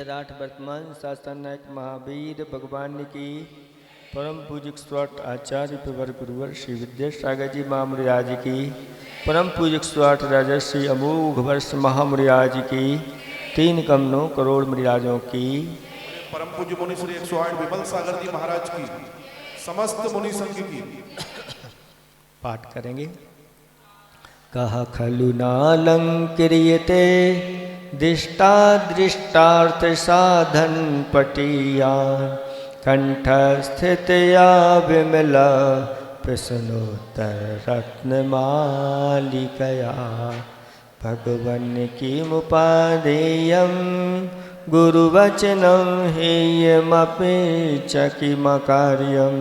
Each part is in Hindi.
राठ वर्तमान शासन नायक महावीर भगवान की परम पूजक स्वाट आचार्य प्रवर गुरुवर श्री विद्यासागर जी महामुराज की परम पूजक स्वाट राजश्री अमोघ वर्ष महामुराज की 3 कमनों करोड़ मुराजों की परम पूज्य मुनि श्री 108 विमल सागर जी महाराज की समस्त मुनि संघ की पाठ करेंगे। कहा खलु नालंक्रियते दिष्टा दृष्टार्थ साधन पटिया कंठ स्थितया विमला प्रश्नोत्तर रत्नमालिकया भगवन की मुपादेयं गुरुवचनं हेयमपि च किमकार्यं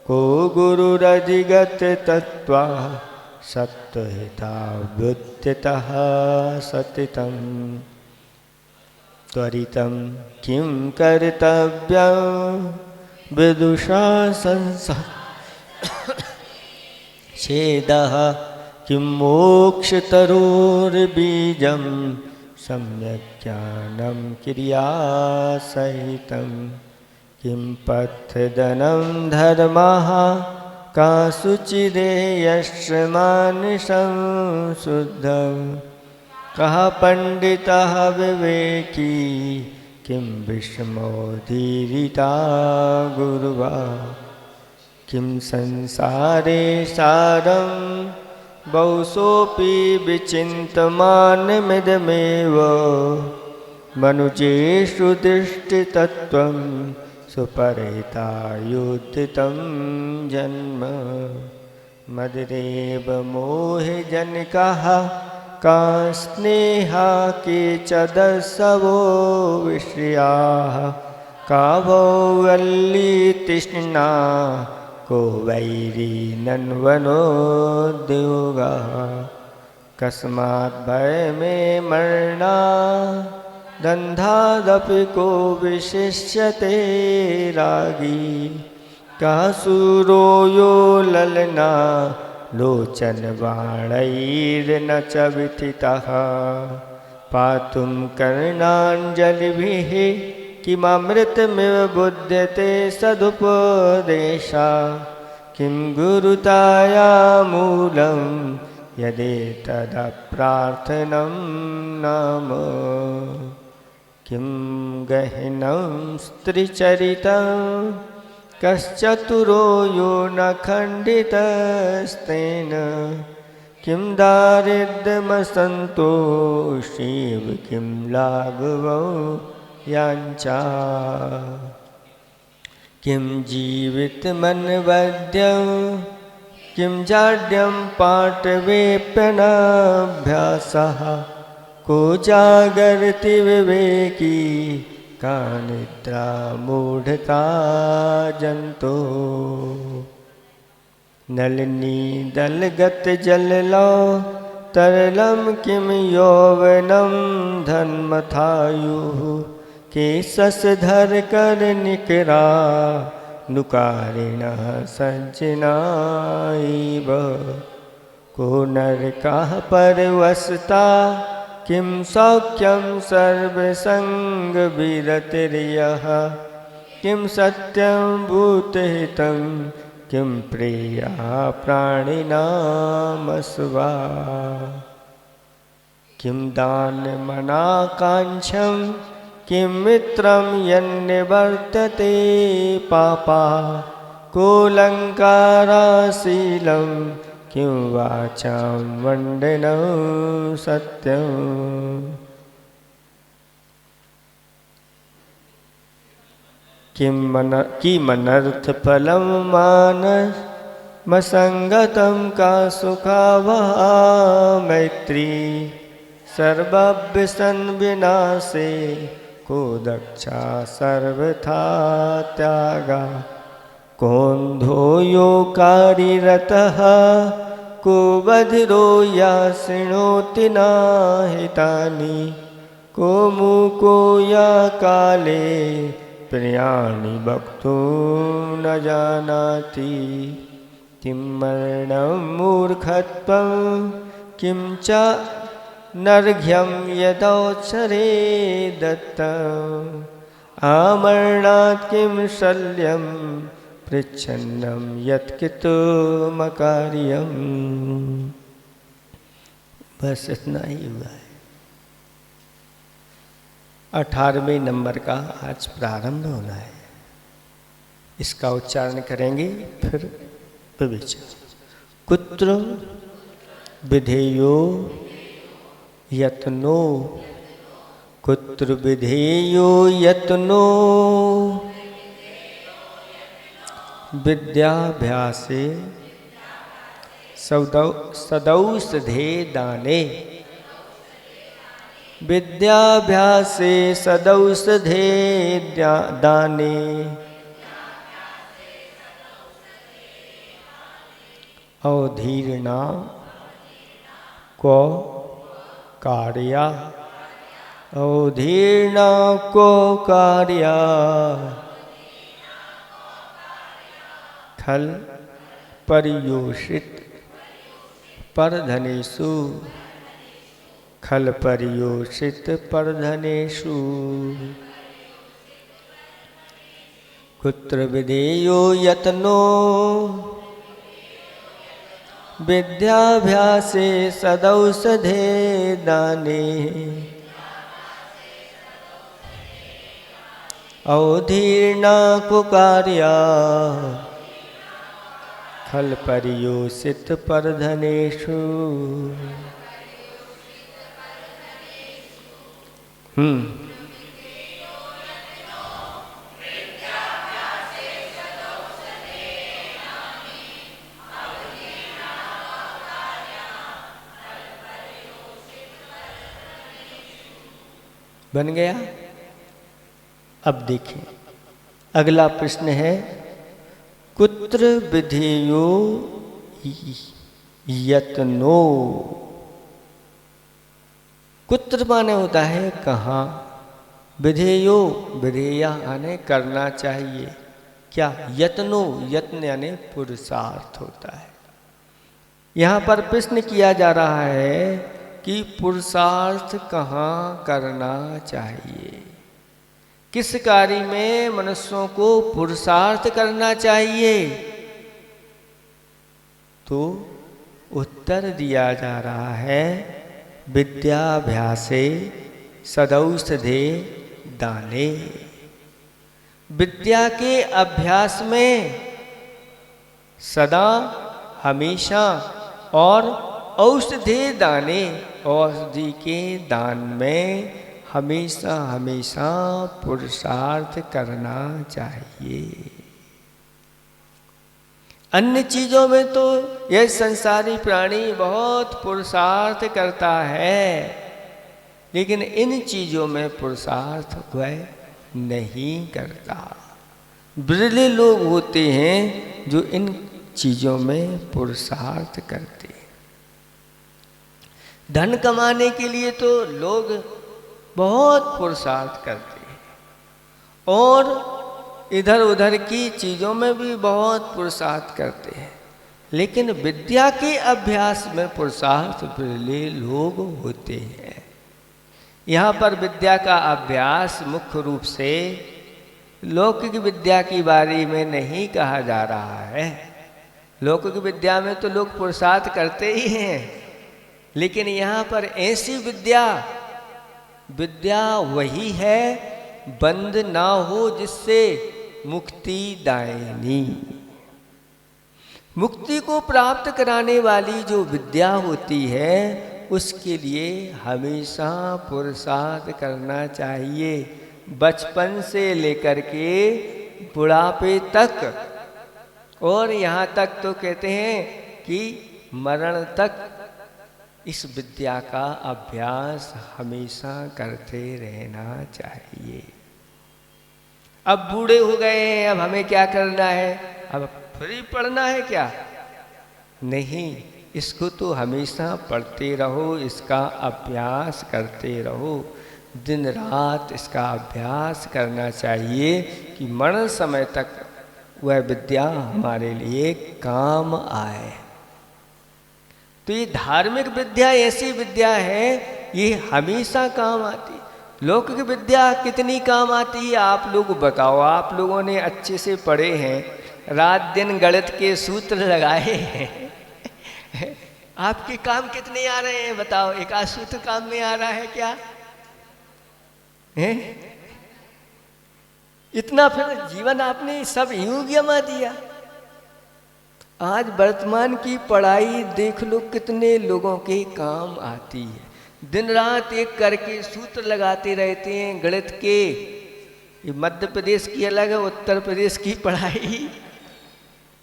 को गुरुरधिगत तत्त्वा सत्वहिता वृत्तितः सतितं त्वरितं किं कर्तव्यं विदुषा संसारछेदः किं मोक्षतरोर्बीजं सम्यक् ज्ञानं क्रियासहितं किं पथदनं धर्मः का शुचिरेयश्रमानसं शुद्धं कहा पंडितः विवेकी किं विस्मोदीरिता गुरुवा किं संसारे सारं बहुसोऽपि विचिन्तमानमिदमेव मनुजेषु दृष्टितत्त्वं सुपरितायुत्थितं जन्म मदरेव मोहजनकः का स्नेहा के च दशवो विषयाः का वो वल्ली तृष्णा को वैरी नन्वनोद्योगः कस्मात् भय में मरणा दन्धादपि को विशिष्यते रागी कः सूरो यो ललना लोचन बाणैर्न च विथितः पातुं कर्णाञ्जलिभिः किममृतमिव बुध्यते सदुपदेशा किं गुरुताया मूलं यदेतदप्रार्थनं नाम किं गहनं स्त्रीचरितं कश्चतुरो यो न खण्डितस्तेन किं दारिद्र्यमसन्तोषीव किं लाघवो याञ्चा किं जीवितमनवद्यं किं जाड्यं पाठवेप्यनाभ्यासः को जागर्ति विवेकी का निद्रा मूढ़ता जंतो नलिनी दलगत जललो तरलं किं यौवनं धन्मथायुः केशधर कर निकरा नुकारिणः सज्जनाइव को नरकः परवसता किं सौख्यं सर्वसंगविरतिर्यः किं सत्यं भूतहितं किं प्रिया प्राणिनामस्वा किं दानमनाकाङ्क्षं किं मित्रं यन्निवर्तते पापा कोऽलङ्काराशीलं किं वाचां वण्डनं सत्यं किमनर्थफलं मानसंगतं का सुखावहा मैत्री सर्वव्यसनविनाशे को दक्षा सर्वथा त्यागा कोन्धो यो कारिरतः को बधिरो या शृणोति नाहितानि को मूको या काले प्रियाणि वक्तुं न जानाति किं मरणं मूर्खत्वं किं च नर्घ्यं यदौच्छरे दत्त आमरणात् किं शल्यं पृच्छन्नं यत्कितुमकार्यम्। बस इतना ही हुआ है। 18वें नंबर का आज प्रारंभ होना है। इसका उच्चारण करेंगे फिर विवेचन। कुत्र विधेयो यत्नो, कुत्र विधेयो यत्नो विद्याभ्यासे सदौषधे दाने, विद्याभ्यासे सदौषधे दाने अवधीर्णा को कार्या, अवधीर्णा को कार्या खल पर्योषित परधनेषु, खल पर्योषित परधनेषु। कुत्र विधेयो यत्नो विद्याभ्यासे सदौषधे दाने, अवधीर्णा कुकार्या खल पर्योषित परधनेषु। बन गया। अब देखें अगला प्रश्न है, कुत्र विधेयो यत्नो। कुत्र माने होता है कहाँ, विधेयो विधेया यानी करना चाहिए क्या, यत्नो यत्न यानी पुरुषार्थ होता है। यहाँ पर प्रश्न किया जा रहा है कि पुरुषार्थ कहाँ करना चाहिए, किस कार्य में मनुष्यों को पुरुषार्थ करना चाहिए। तो उत्तर दिया जा रहा है, विद्याभ्यासे सदौषधे दाने, विद्या के अभ्यास में सदा हमेशा और औषधि दाने औषधि के दान में हमेशा हमेशा पुरुषार्थ करना चाहिए। अन्य चीजों में तो यह संसारी प्राणी बहुत पुरुषार्थ करता है, लेकिन इन चीजों में पुरुषार्थ वह नहीं करता। बिरले लोग होते हैं जो इन चीजों में पुरुषार्थ करते हैं। धन कमाने के लिए तो लोग बहुत पुरुषार्थ करते हैं और इधर उधर की चीजों में भी बहुत पुरुषार्थ करते हैं, लेकिन विद्या के अभ्यास में पुरुषार्थ बिरले लोग होते हैं। यहाँ पर विद्या का अभ्यास मुख्य रूप से लौकिक विद्या की बारे में नहीं कहा जा रहा है। लौकिक विद्या में तो लोग पुरुषार्थ करते ही हैं, लेकिन यहाँ पर ऐसी विद्या वही है बंद ना हो जिससे मुक्ति दायनी। मुक्ति को प्राप्त कराने वाली जो विद्या होती है उसके लिए हमेशा पुरुषार्थ करना चाहिए, बचपन से लेकर के बुढ़ापे तक, और यहाँ तक तो कहते हैं कि मरण तक इस विद्या का अभ्यास हमेशा करते रहना चाहिए। अब बूढ़े हो गए हैं, अब हमें क्या करना है, अब फ्री पढ़ना है क्या? नहीं, इसको तो हमेशा पढ़ते रहो, इसका अभ्यास करते रहो, दिन रात इसका अभ्यास करना चाहिए कि मरण समय तक वह विद्या हमारे लिए काम आए। तो ये धार्मिक विद्या ऐसी विद्या है ये हमेशा काम आती है। लौकिक विद्या कितनी काम आती है आप लोग बताओ। आप लोगों ने अच्छे से पढ़े हैं, रात दिन गणित के सूत्र लगाए हैं। आपके काम कितने आ रहे हैं बताओ? एक आध सूत्र काम में आ रहा है क्या है? इतना फिर जीवन आपने सब यूं गमा दिया। आज वर्तमान की पढ़ाई देख लो कितने लोगों के काम आती है। दिन रात एक करके सूत्र लगाते रहते हैं गणित के। मध्य प्रदेश की अलग है, उत्तर प्रदेश की पढ़ाई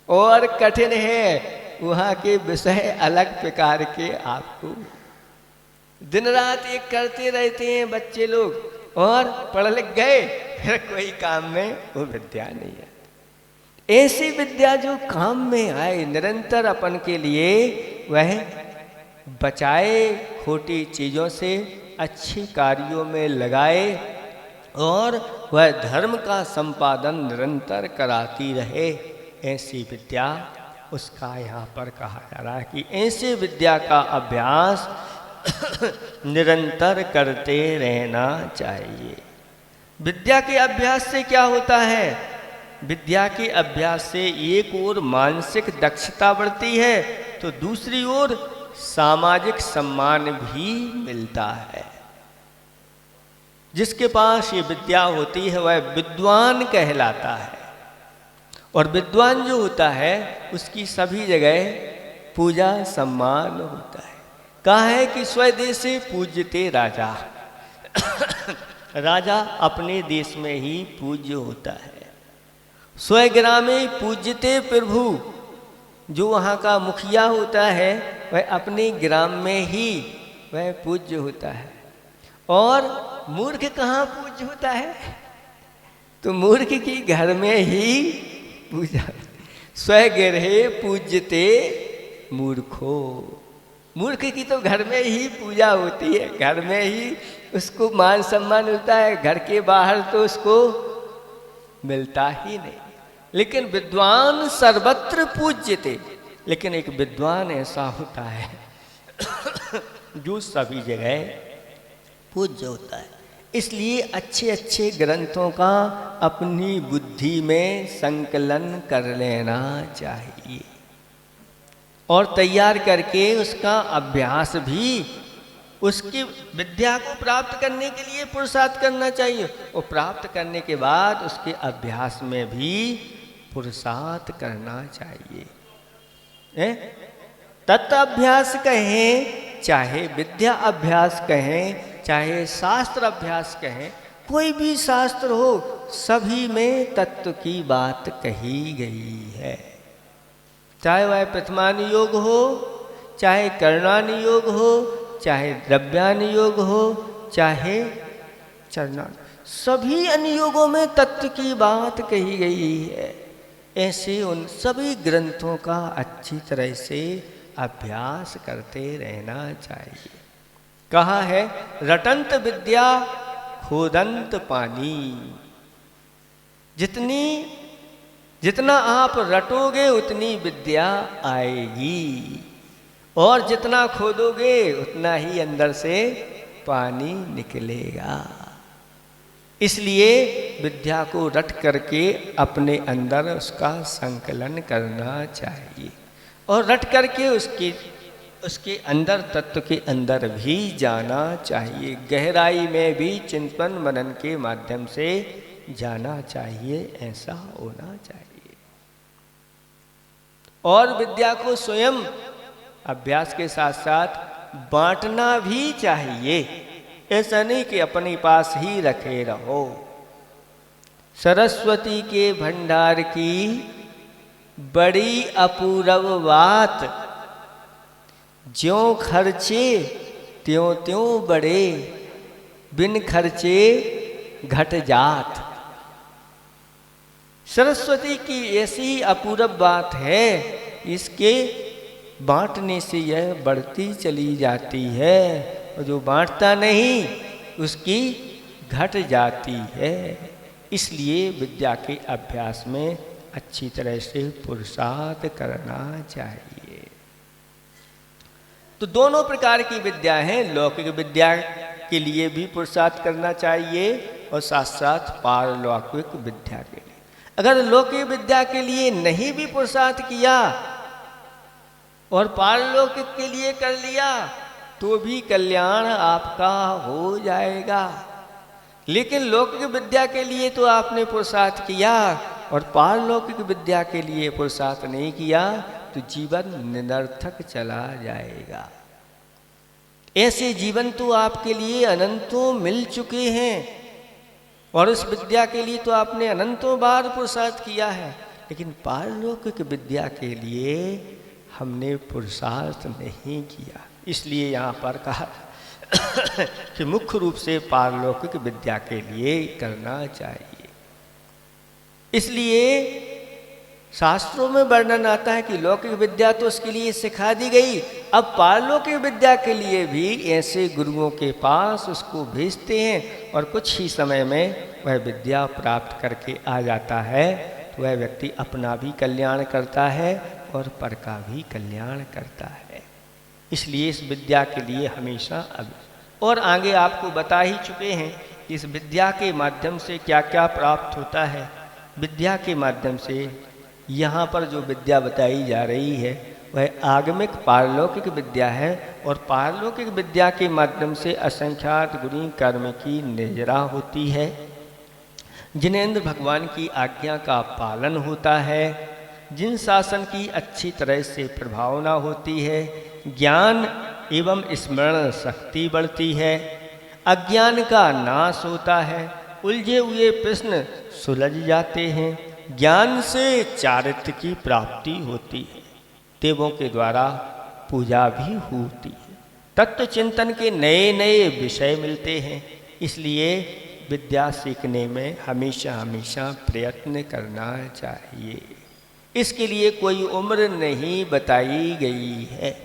और कठिन है, वहाँ के विषय अलग प्रकार के आपको दिन रात एक करते रहते हैं बच्चे लोग और पढ़ लिख गए, फिर कोई काम में वो विद्या नहीं है। ऐसी विद्या जो काम में आए निरंतर अपन के लिए, वह बचाए खोटी चीज़ों से, अच्छे कार्यों में लगाए और वह धर्म का संपादन निरंतर कराती रहे। ऐसी विद्या उसका यहाँ पर कहा जा रहा है कि ऐसी विद्या का अभ्यास निरंतर करते रहना चाहिए। विद्या के अभ्यास से क्या होता है? विद्या के अभ्यास से एक ओर मानसिक दक्षता बढ़ती है तो दूसरी ओर सामाजिक सम्मान भी मिलता है। जिसके पास ये विद्या होती है वह विद्वान कहलाता है, और विद्वान जो होता है उसकी सभी जगह पूजा सम्मान होता है। कहा है कि स्वदेशे पूज्यते राजा। राजा अपने देश में ही पूज्य होता है। स्वग्रामे पूज्यते प्रभु। जो वहाँ का मुखिया होता है वह अपने ग्राम में ही वह पूज्य होता है। और मूर्ख कहाँ पूज्य होता है? तो मूर्ख की घर में ही पूजा। स्वगृहे पूज्यते मूर्खो। मूर्ख की तो घर में ही पूजा होती है, घर में ही उसको मान सम्मान मिलता है, घर के बाहर तो उसको मिलता ही नहीं। लेकिन विद्वान सर्वत्र पूज्यते। लेकिन एक विद्वान ऐसा होता है जो सभी जगह पूज्य होता है। इसलिए अच्छे अच्छे ग्रंथों का अपनी बुद्धि में संकलन कर लेना चाहिए और तैयार करके उसका अभ्यास भी, उसकी विद्या को प्राप्त करने के लिए पुरुषार्थ करना चाहिए और प्राप्त करने के बाद उसके अभ्यास में भी पुरुषार्थ करना चाहिए। तत्अभ्यास कहें, चाहे विद्या अभ्यास कहें, चाहे शास्त्र अभ्यास कहें, कोई भी शास्त्र हो, सभी में तत्व की बात कही गई है। चाहे वह प्रथमानुयोग हो, चाहे करणानुयोग हो, चाहे द्रव्यानुयोग हो, चाहे चरणा, सभी अनुयोगों में तत्व की बात कही गई है। ऐसे उन सभी ग्रंथों का अच्छी तरह से अभ्यास करते रहना चाहिए। कहा है रटंत विद्या खोदंत पानी। जितना आप रटोगे उतनी विद्या आएगी, और जितना खोदोगे उतना ही अंदर से पानी निकलेगा। इसलिए विद्या को रट करके अपने अंदर उसका संकलन करना चाहिए और रट करके उसके अंदर, तत्व के अंदर भी जाना चाहिए। गहराई में भी चिंतन मनन के माध्यम से जाना चाहिए। ऐसा होना चाहिए। और विद्या को स्वयं अभ्यास के साथ साथ बांटना भी चाहिए। ऐसा नहीं कि अपने पास ही रखे रहो। सरस्वती के भंडार की बड़ी अपूर्व बात, ज्यों खर्चे त्यों त्यों बड़े, बिन खर्चे घट जात। सरस्वती की ऐसी अपूर्व बात है, इसके बांटने से यह बढ़ती चली जाती है, और जो बांटता नहीं उसकी घट जाती है। इसलिए विद्या के अभ्यास में अच्छी तरह से पुरुषार्थ करना चाहिए। तो दोनों प्रकार की विद्या हैं। लौकिक विद्या के लिए भी पुरुषार्थ करना चाहिए और साथ साथ पारलौकिक विद्या के लिए। अगर लौकिक विद्या के लिए नहीं भी पुरुषार्थ किया और पारलौकिक के लिए कर लिया तो भी कल्याण आपका हो जाएगा। लेकिन लौकिक विद्या के लिए तो आपने पुरुषार्थ किया और पारलौकिक विद्या के लिए पुरुषार्थ नहीं किया तो जीवन निरर्थक चला जाएगा। ऐसे जीवन तो आपके लिए अनंतों मिल चुके हैं और उस विद्या के लिए तो आपने अनंतों बार पुरुषार्थ किया है, लेकिन पारलौकिक विद्या के लिए हमने पुरुषार्थ नहीं किया। इसलिए यहाँ पर कहा कि मुख्य रूप से पारलौकिक विद्या के लिए करना चाहिए। इसलिए शास्त्रों में वर्णन आता है कि लौकिक विद्या तो उसके लिए सिखा दी गई, अब पारलौकिक विद्या के लिए भी ऐसे गुरुओं के पास उसको भेजते हैं और कुछ ही समय में वह विद्या प्राप्त करके आ जाता है। तो वह व्यक्ति अपना भी कल्याण करता है और पर का भी कल्याण करता है। इसलिए इस विद्या के लिए हमेशा और आगे आपको बता ही चुके हैं कि इस विद्या के माध्यम से क्या क्या प्राप्त होता है। विद्या के माध्यम से यहाँ पर जो विद्या बताई जा रही है वह आगमिक पारलौकिक विद्या है और पारलौकिक विद्या के माध्यम से असंख्यात गुणी कर्म की निर्जरा होती है, जिनेंद्र भगवान की आज्ञा का पालन होता है, जिन शासन की अच्छी तरह से प्रभावना होती है, ज्ञान एवं स्मरण शक्ति बढ़ती है, अज्ञान का नाश होता है, उलझे हुए प्रश्न सुलझ जाते हैं, ज्ञान से चारित्र की प्राप्ति होती है, देवों के द्वारा पूजा भी होती है, तत्व चिंतन के नए नए विषय मिलते हैं। इसलिए विद्या सीखने में हमेशा हमेशा प्रयत्न करना चाहिए। इसके लिए कोई उम्र नहीं बताई गई है।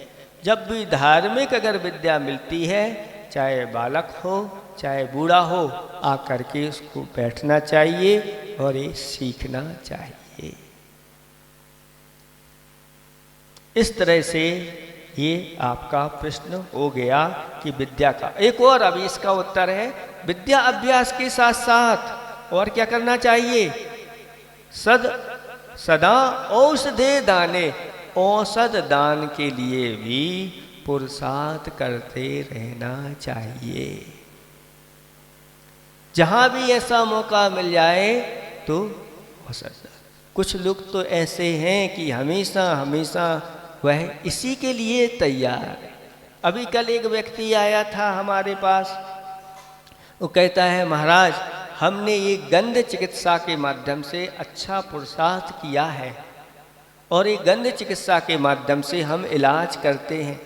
जब भी धार्मिक अगर विद्या मिलती है, चाहे बालक हो चाहे बूढ़ा हो, आकर के उसको बैठना चाहिए और ये सीखना चाहिए। इस तरह से ये आपका प्रश्न हो गया कि विद्या का। एक और अभी इसका उत्तर है, विद्या अभ्यास के साथ साथ और क्या करना चाहिए? सदा औषधे दाने, औषध दान के लिए भी पुरुषार्थ करते रहना चाहिए। जहाँ भी ऐसा मौका मिल जाए तो औषध। कुछ लोग तो ऐसे हैं कि हमेशा हमेशा वह इसी के लिए तैयार है। अभी कल एक व्यक्ति आया था हमारे पास, वो कहता है महाराज हमने ये गंध चिकित्सा के माध्यम से अच्छा पुरुषार्थ किया है और ये गंध चिकित्सा के माध्यम से हम इलाज करते हैं।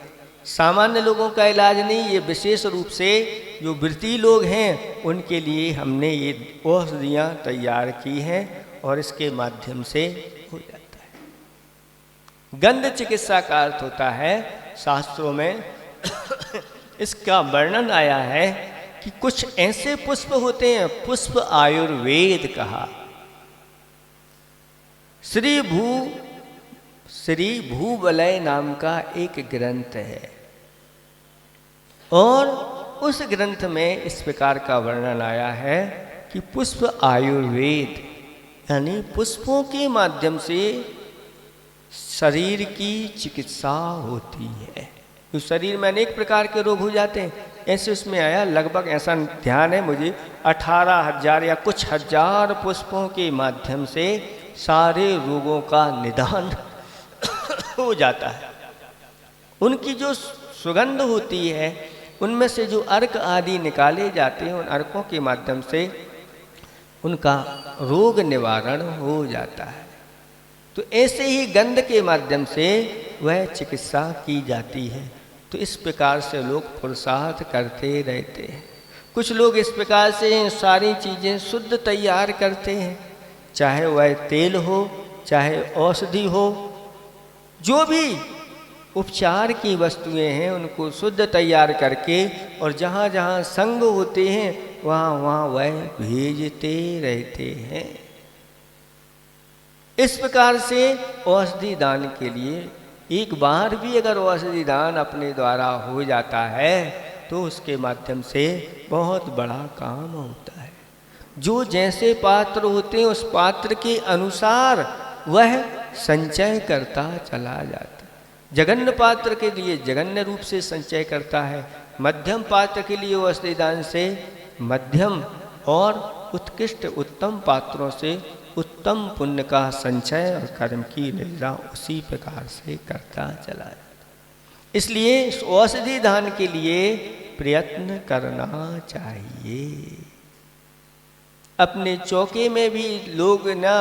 सामान्य लोगों का इलाज नहीं, ये विशेष रूप से जो वृत्ति लोग हैं उनके लिए हमने ये औषधियाँ तैयार की हैं और इसके माध्यम से हो जाता है। गंध चिकित्सा का अर्थ होता है, शास्त्रों में इसका वर्णन आया है कि कुछ ऐसे पुष्प होते हैं, पुष्प आयुर्वेद कहा। श्री भूवलय नाम का एक ग्रंथ है और उस ग्रंथ में इस प्रकार का वर्णन आया है कि पुष्प आयुर्वेद यानी पुष्पों के माध्यम से शरीर की चिकित्सा होती है। तो शरीर में अनेक प्रकार के रोग हो जाते हैं, ऐसे उसमें आया लगभग ऐसा ध्यान है मुझे 18,000 या कुछ हजार पुष्पों के माध्यम से सारे रोगों का निदान हो जाता है। उनकी जो सुगंध होती है उनमें से जो अर्क आदि निकाले जाते हैं, उन अर्कों के माध्यम से उनका रोग निवारण हो जाता है। तो ऐसे ही गंध के माध्यम से वह चिकित्सा की जाती है। तो इस प्रकार से लोग पुरुषार्थ करते रहते हैं। कुछ लोग इस प्रकार से सारी चीज़ें शुद्ध तैयार करते हैं, चाहे वह तेल हो चाहे औषधि हो, जो भी उपचार की वस्तुएं हैं उनको शुद्ध तैयार करके और जहाँ जहाँ संग होते हैं वहाँ वहाँ वह भेजते रहते हैं। इस प्रकार से औषधि दान के लिए एक बार भी अगर औषधि दान अपने द्वारा हो जाता है तो उसके माध्यम से बहुत बड़ा काम होता है। जो जैसे पात्र होते हैं उस पात्र के अनुसार वह संचय करता चला जाता है। जघन्य पात्र के लिए जघन्य रूप से संचय करता है, मध्यम पात्र के लिए औषधि दान से मध्यम और उत्कृष्ट उत्तम पात्रों से उत्तम पुण्य का संचय और कर्म की लीला उसी प्रकार से करता चला जाता। इसलिए इस औषधि दान के लिए प्रयत्न करना चाहिए। अपने चौके में भी लोग ना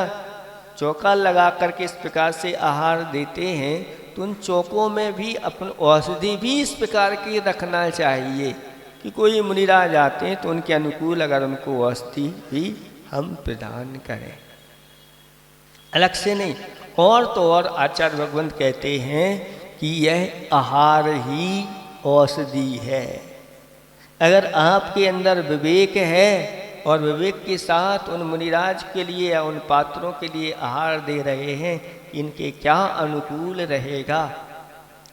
चौका लगा करके इस प्रकार से आहार देते हैं, तो उन चौकों में भी अपन औषधि भी इस प्रकार की रखना चाहिए कि कोई मुनिराज आते हैं तो उनके अनुकूल अगर उनको औषधि भी हम प्रदान करें, अलग से नहीं। और तो और आचार्य भगवंत कहते हैं कि यह आहार ही औषधि है। अगर आपके अंदर विवेक है और विवेक के साथ उन मुनिराज के लिए या उन पात्रों के लिए आहार दे रहे हैं, इनके क्या अनुकूल रहेगा,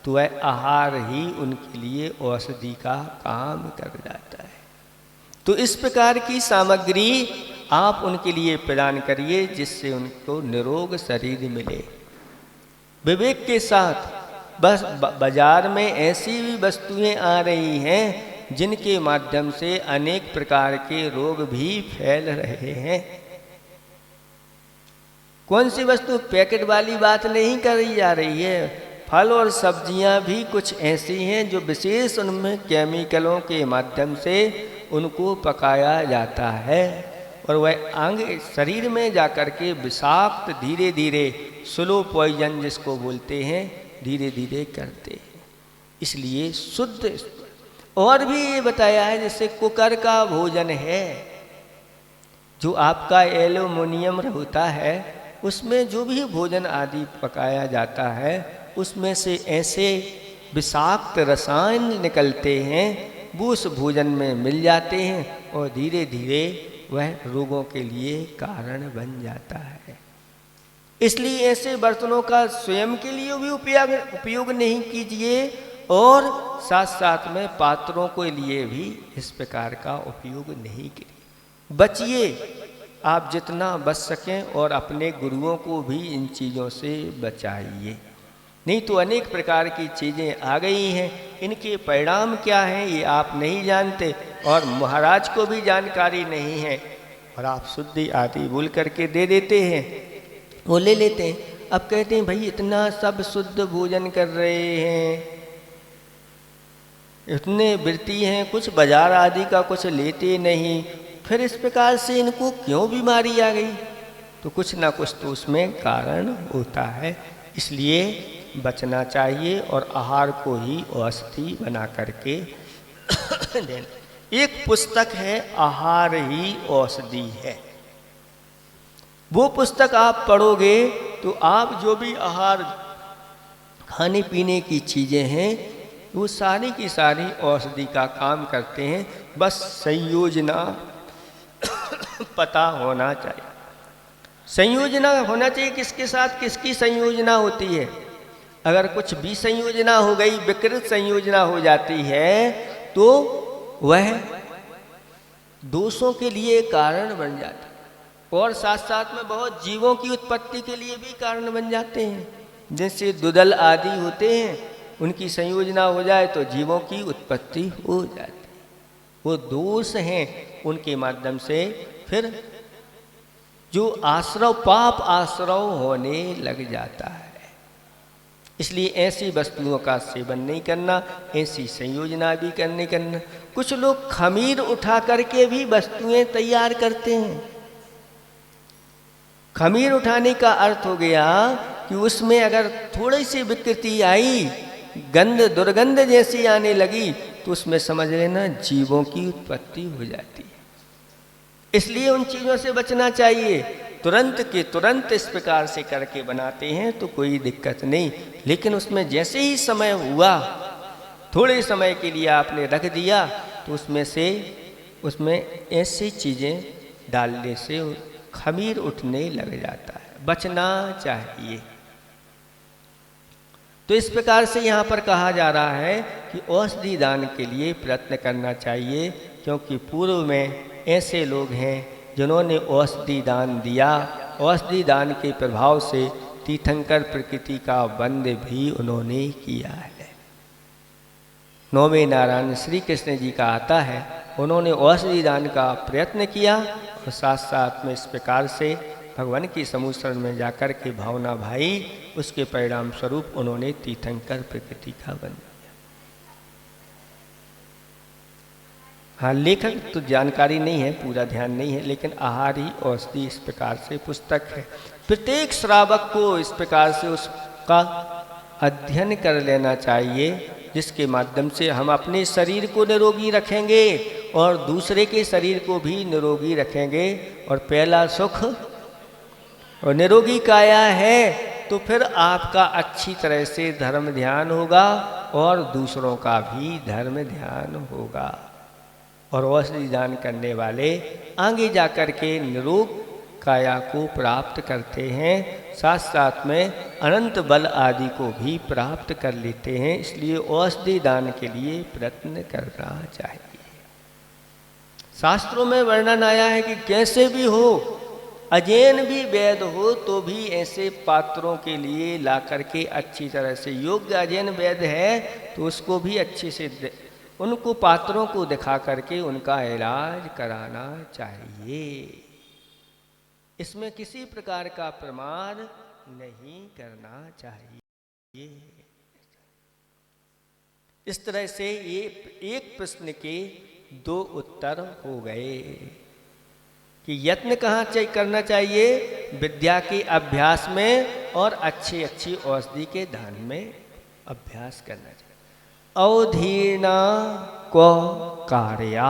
तो वह आहार ही उनके लिए औषधि का काम कर जाता है। तो इस प्रकार की सामग्री आप उनके लिए प्रदान करिए जिससे उनको निरोग शरीर मिले। विवेक के साथ बस बाजार में ऐसी भी वस्तुएं आ रही हैं जिनके माध्यम से अनेक प्रकार के रोग भी फैल रहे हैं। कौन सी वस्तु, पैकेट वाली बात नहीं करी जा रही है। फल और सब्जियां भी कुछ ऐसी हैं जो विशेष उनमें केमिकलों के माध्यम से उनको पकाया जाता है और वह अंग शरीर में जाकर के विषाक्त धीरे धीरे स्लो पॉइजन जिसको बोलते हैं धीरे धीरे करते हैं। इसलिए शुद्ध और भी ये बताया है, जैसे कुकर का भोजन है, जो आपका एल्युमिनियम होता है, उसमें जो भी भोजन आदि पकाया जाता है उसमें से ऐसे विषाक्त रसायन निकलते हैं, वो उस भोजन में मिल जाते हैं और धीरे धीरे वह रोगों के लिए कारण बन जाता है। इसलिए ऐसे बर्तनों का स्वयं के लिए भी उपयोग नहीं कीजिए और साथ साथ में पात्रों के लिए भी इस प्रकार का उपयोग नहीं कीजिए। बचिए, आप जितना बच सकें और अपने गुरुओं को भी इन चीज़ों से बचाइए। नहीं तो अनेक प्रकार की चीज़ें आ गई हैं, इनके परिणाम क्या हैं ये आप नहीं जानते और महाराज को भी जानकारी नहीं है और आप शुद्धि आदि बोल करके दे देते हैं, वो ले लेते हैं। अब कहते हैं भाई इतना सब शुद्ध भोजन कर रहे हैं, इतने वृत्ति हैं, कुछ बाजार आदि का कुछ लेते नहीं, फिर इस प्रकार से इनको क्यों बीमारी आ गई? तो कुछ ना कुछ तो उसमें कारण होता है। इसलिए बचना चाहिए और आहार को ही औषधि बना करके देना। एक पुस्तक है आहार ही औषधि है, वो पुस्तक आप पढ़ोगे तो आप जो भी आहार खाने पीने की चीज़ें हैं वो सारी की सारी औषधि का काम करते हैं। बस संयोजना पता होना चाहिए। संयोजना होना चाहिए, किसके साथ किसकी संयोजना होती है। अगर कुछ भी संयोजना हो गई, विकृत संयोजना हो जाती है तो वह दोषों के लिए कारण बन जाता है और साथ साथ में बहुत जीवों की उत्पत्ति के लिए भी कारण बन जाते हैं। जैसे दुदल आदि होते हैं, उनकी संयोजना हो जाए तो जीवों की उत्पत्ति हो जाती है। वो दोष हैं, उनके माध्यम से फिर जो आश्रव पाप आश्रव होने लग जाता है। इसलिए ऐसी वस्तुओं का सेवन नहीं करना, ऐसी संयोजना भी नहीं करना। कुछ लोग खमीर उठा करके भी वस्तुएं तैयार करते हैं। खमीर उठाने का अर्थ हो गया कि उसमें अगर थोड़ी सी विकृति आई, गंध दुर्गंध जैसी आने लगी, तो उसमें समझ लेना जीवों की उत्पत्ति हो जाती है। इसलिए उन चीज़ों से बचना चाहिए। तुरंत के तुरंत इस प्रकार से करके बनाते हैं तो कोई दिक्कत नहीं, लेकिन उसमें जैसे ही समय हुआ, थोड़े समय के लिए आपने रख दिया, तो उसमें ऐसी चीज़ें डालने से खमीर उठने लग जाता है। बचना चाहिए। तो इस प्रकार से यहाँ पर कहा जा रहा है कि औषधि दान के लिए प्रयत्न करना चाहिए, क्योंकि पूर्व में ऐसे लोग हैं जिन्होंने औषधि दान दिया। औषधि दान के प्रभाव से तीर्थंकर प्रकृति का बंद भी उन्होंने किया है। नौवें नारायण श्री कृष्ण जी का आता है, उन्होंने औषधि दान का प्रयत्न किया और साथ साथ में इस प्रकार से भगवान की समूह शरण में जाकर के भावना भाई, उसके परिणाम स्वरूप उन्होंने तीर्थंकर प्रकृति का बन दिया। हाँ, लेखक तो जानकारी नहीं है, पूरा ध्यान नहीं है, लेकिन आहार ही औषधि इस प्रकार से पुस्तक है। प्रत्येक श्रावक को इस प्रकार से उसका अध्ययन कर लेना चाहिए, जिसके माध्यम से हम अपने शरीर को निरोगी रखेंगे और दूसरे के शरीर को भी निरोगी रखेंगे। और पहला सुख और निरोगी काया है तो फिर आपका अच्छी तरह से धर्म ध्यान होगा और दूसरों का भी धर्म ध्यान होगा। और औषधि दान करने वाले आगे जाकर के निरोग काया को प्राप्त करते हैं, साथ साथ में अनंत बल आदि को भी प्राप्त कर लेते हैं। इसलिए औषधि दान के लिए प्रयत्न करना चाहिए। शास्त्रों में वर्णन आया है कि कैसे भी हो, अजैन भी वैद हो तो भी ऐसे पात्रों के लिए ला करके अच्छी तरह से, योग्य अजैन वैद है तो उसको भी अच्छे से उनको पात्रों को दिखा करके उनका इलाज कराना चाहिए। इसमें किसी प्रकार का प्रमाद नहीं करना चाहिए। इस तरह से ये एक प्रश्न के 2 उत्तर हो गए कि यत्न कहाँ करना चाहिए, विद्या के अभ्यास में और अच्छी औषधि के दान में अभ्यास करना चाहिए। अवधीर्णा को कार्या,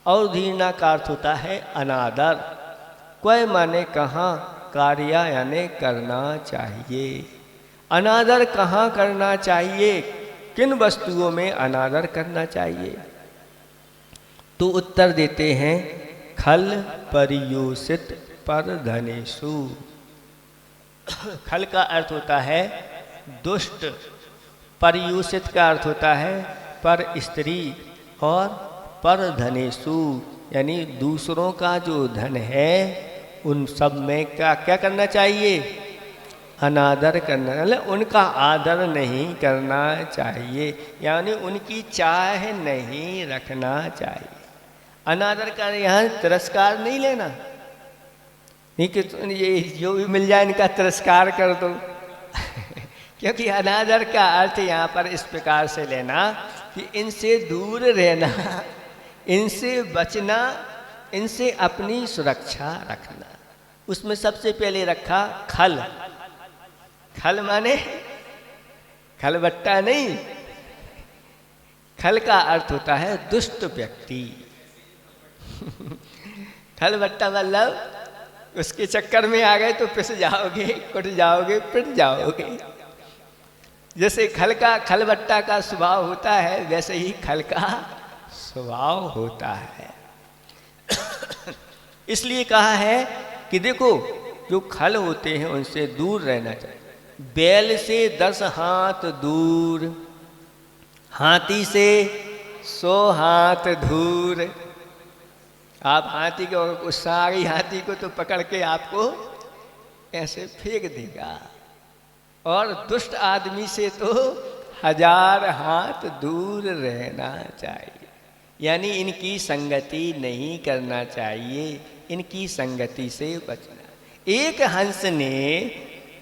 अवधीर्णा का अर्थ होता है अनादर। कोई माने कहाँ, कार्य यानी करना चाहिए। अनादर कहाँ करना चाहिए, किन वस्तुओं में अनादर करना चाहिए? तो उत्तर देते हैं खल पर्युषित पर धनेषु। खल का अर्थ होता है दुष्ट, पर्युषित का अर्थ होता है पर स्त्री, और पर धनेषु यानी दूसरों का जो धन है उन सब में क्या करना चाहिए, अनादर करना, मतलब उनका आदर नहीं करना चाहिए, यानी उनकी चाह नहीं रखना चाहिए। अनादर का यहाँ तिरस्कार नहीं लेना, नहीं कि ये जो भी मिल जाए इनका तिरस्कार कर दो क्योंकि अनादर का अर्थ यहाँ पर इस प्रकार से लेना कि इनसे दूर रहना, इनसे बचना, इनसे अपनी सुरक्षा रखना। उसमें सबसे पहले रखा खल। खल माने खलबट्टा नहीं, खल का अर्थ होता है दुष्ट व्यक्ति खलबट्टा मतलब उसके चक्कर में आ गए तो पिस जाओगे, कुट जाओगे, पिट जाओगे। जैसे खलबट्टा का स्वभाव होता है वैसे ही खल का स्वभाव होता है इसलिए कहा है कि देखो जो खल होते हैं उनसे दूर रहना चाहिए। बैल से 10 हाथ दूर, हाथी से 100 हाथ दूर। आप हाथी को गुस्सा आ गई हाथी को तो पकड़ के आपको ऐसे फेंक देगा, और दुष्ट आदमी से तो 1000 हाथ दूर रहना चाहिए। यानी इनकी संगति नहीं करना चाहिए, इनकी संगति से बचना। एक हंस ने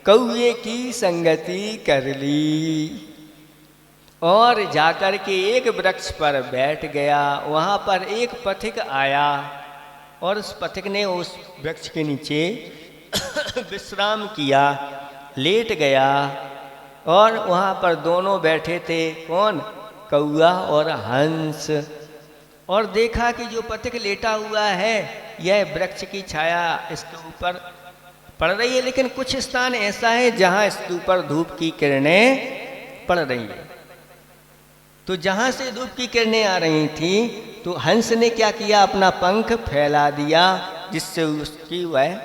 कौवे की संगति कर ली और जाकर के एक वृक्ष पर बैठ गया। वहाँ पर एक पथिक आया और उस पथिक ने उस वृक्ष के नीचे विश्राम किया, लेट गया, और वहाँ पर दोनों बैठे थे, कौन, कौआ और हंस। और देखा कि जो पथिक लेटा हुआ है यह वृक्ष की छाया इसके ऊपर पड़ रही है, लेकिन कुछ स्थान ऐसा है जहाँ इसके ऊपर धूप की किरणें पड़ रही है। तो जहाँ से धूप की किरणें आ रही थी तो हंस ने क्या किया, अपना पंख फैला दिया, जिससे उसकी वह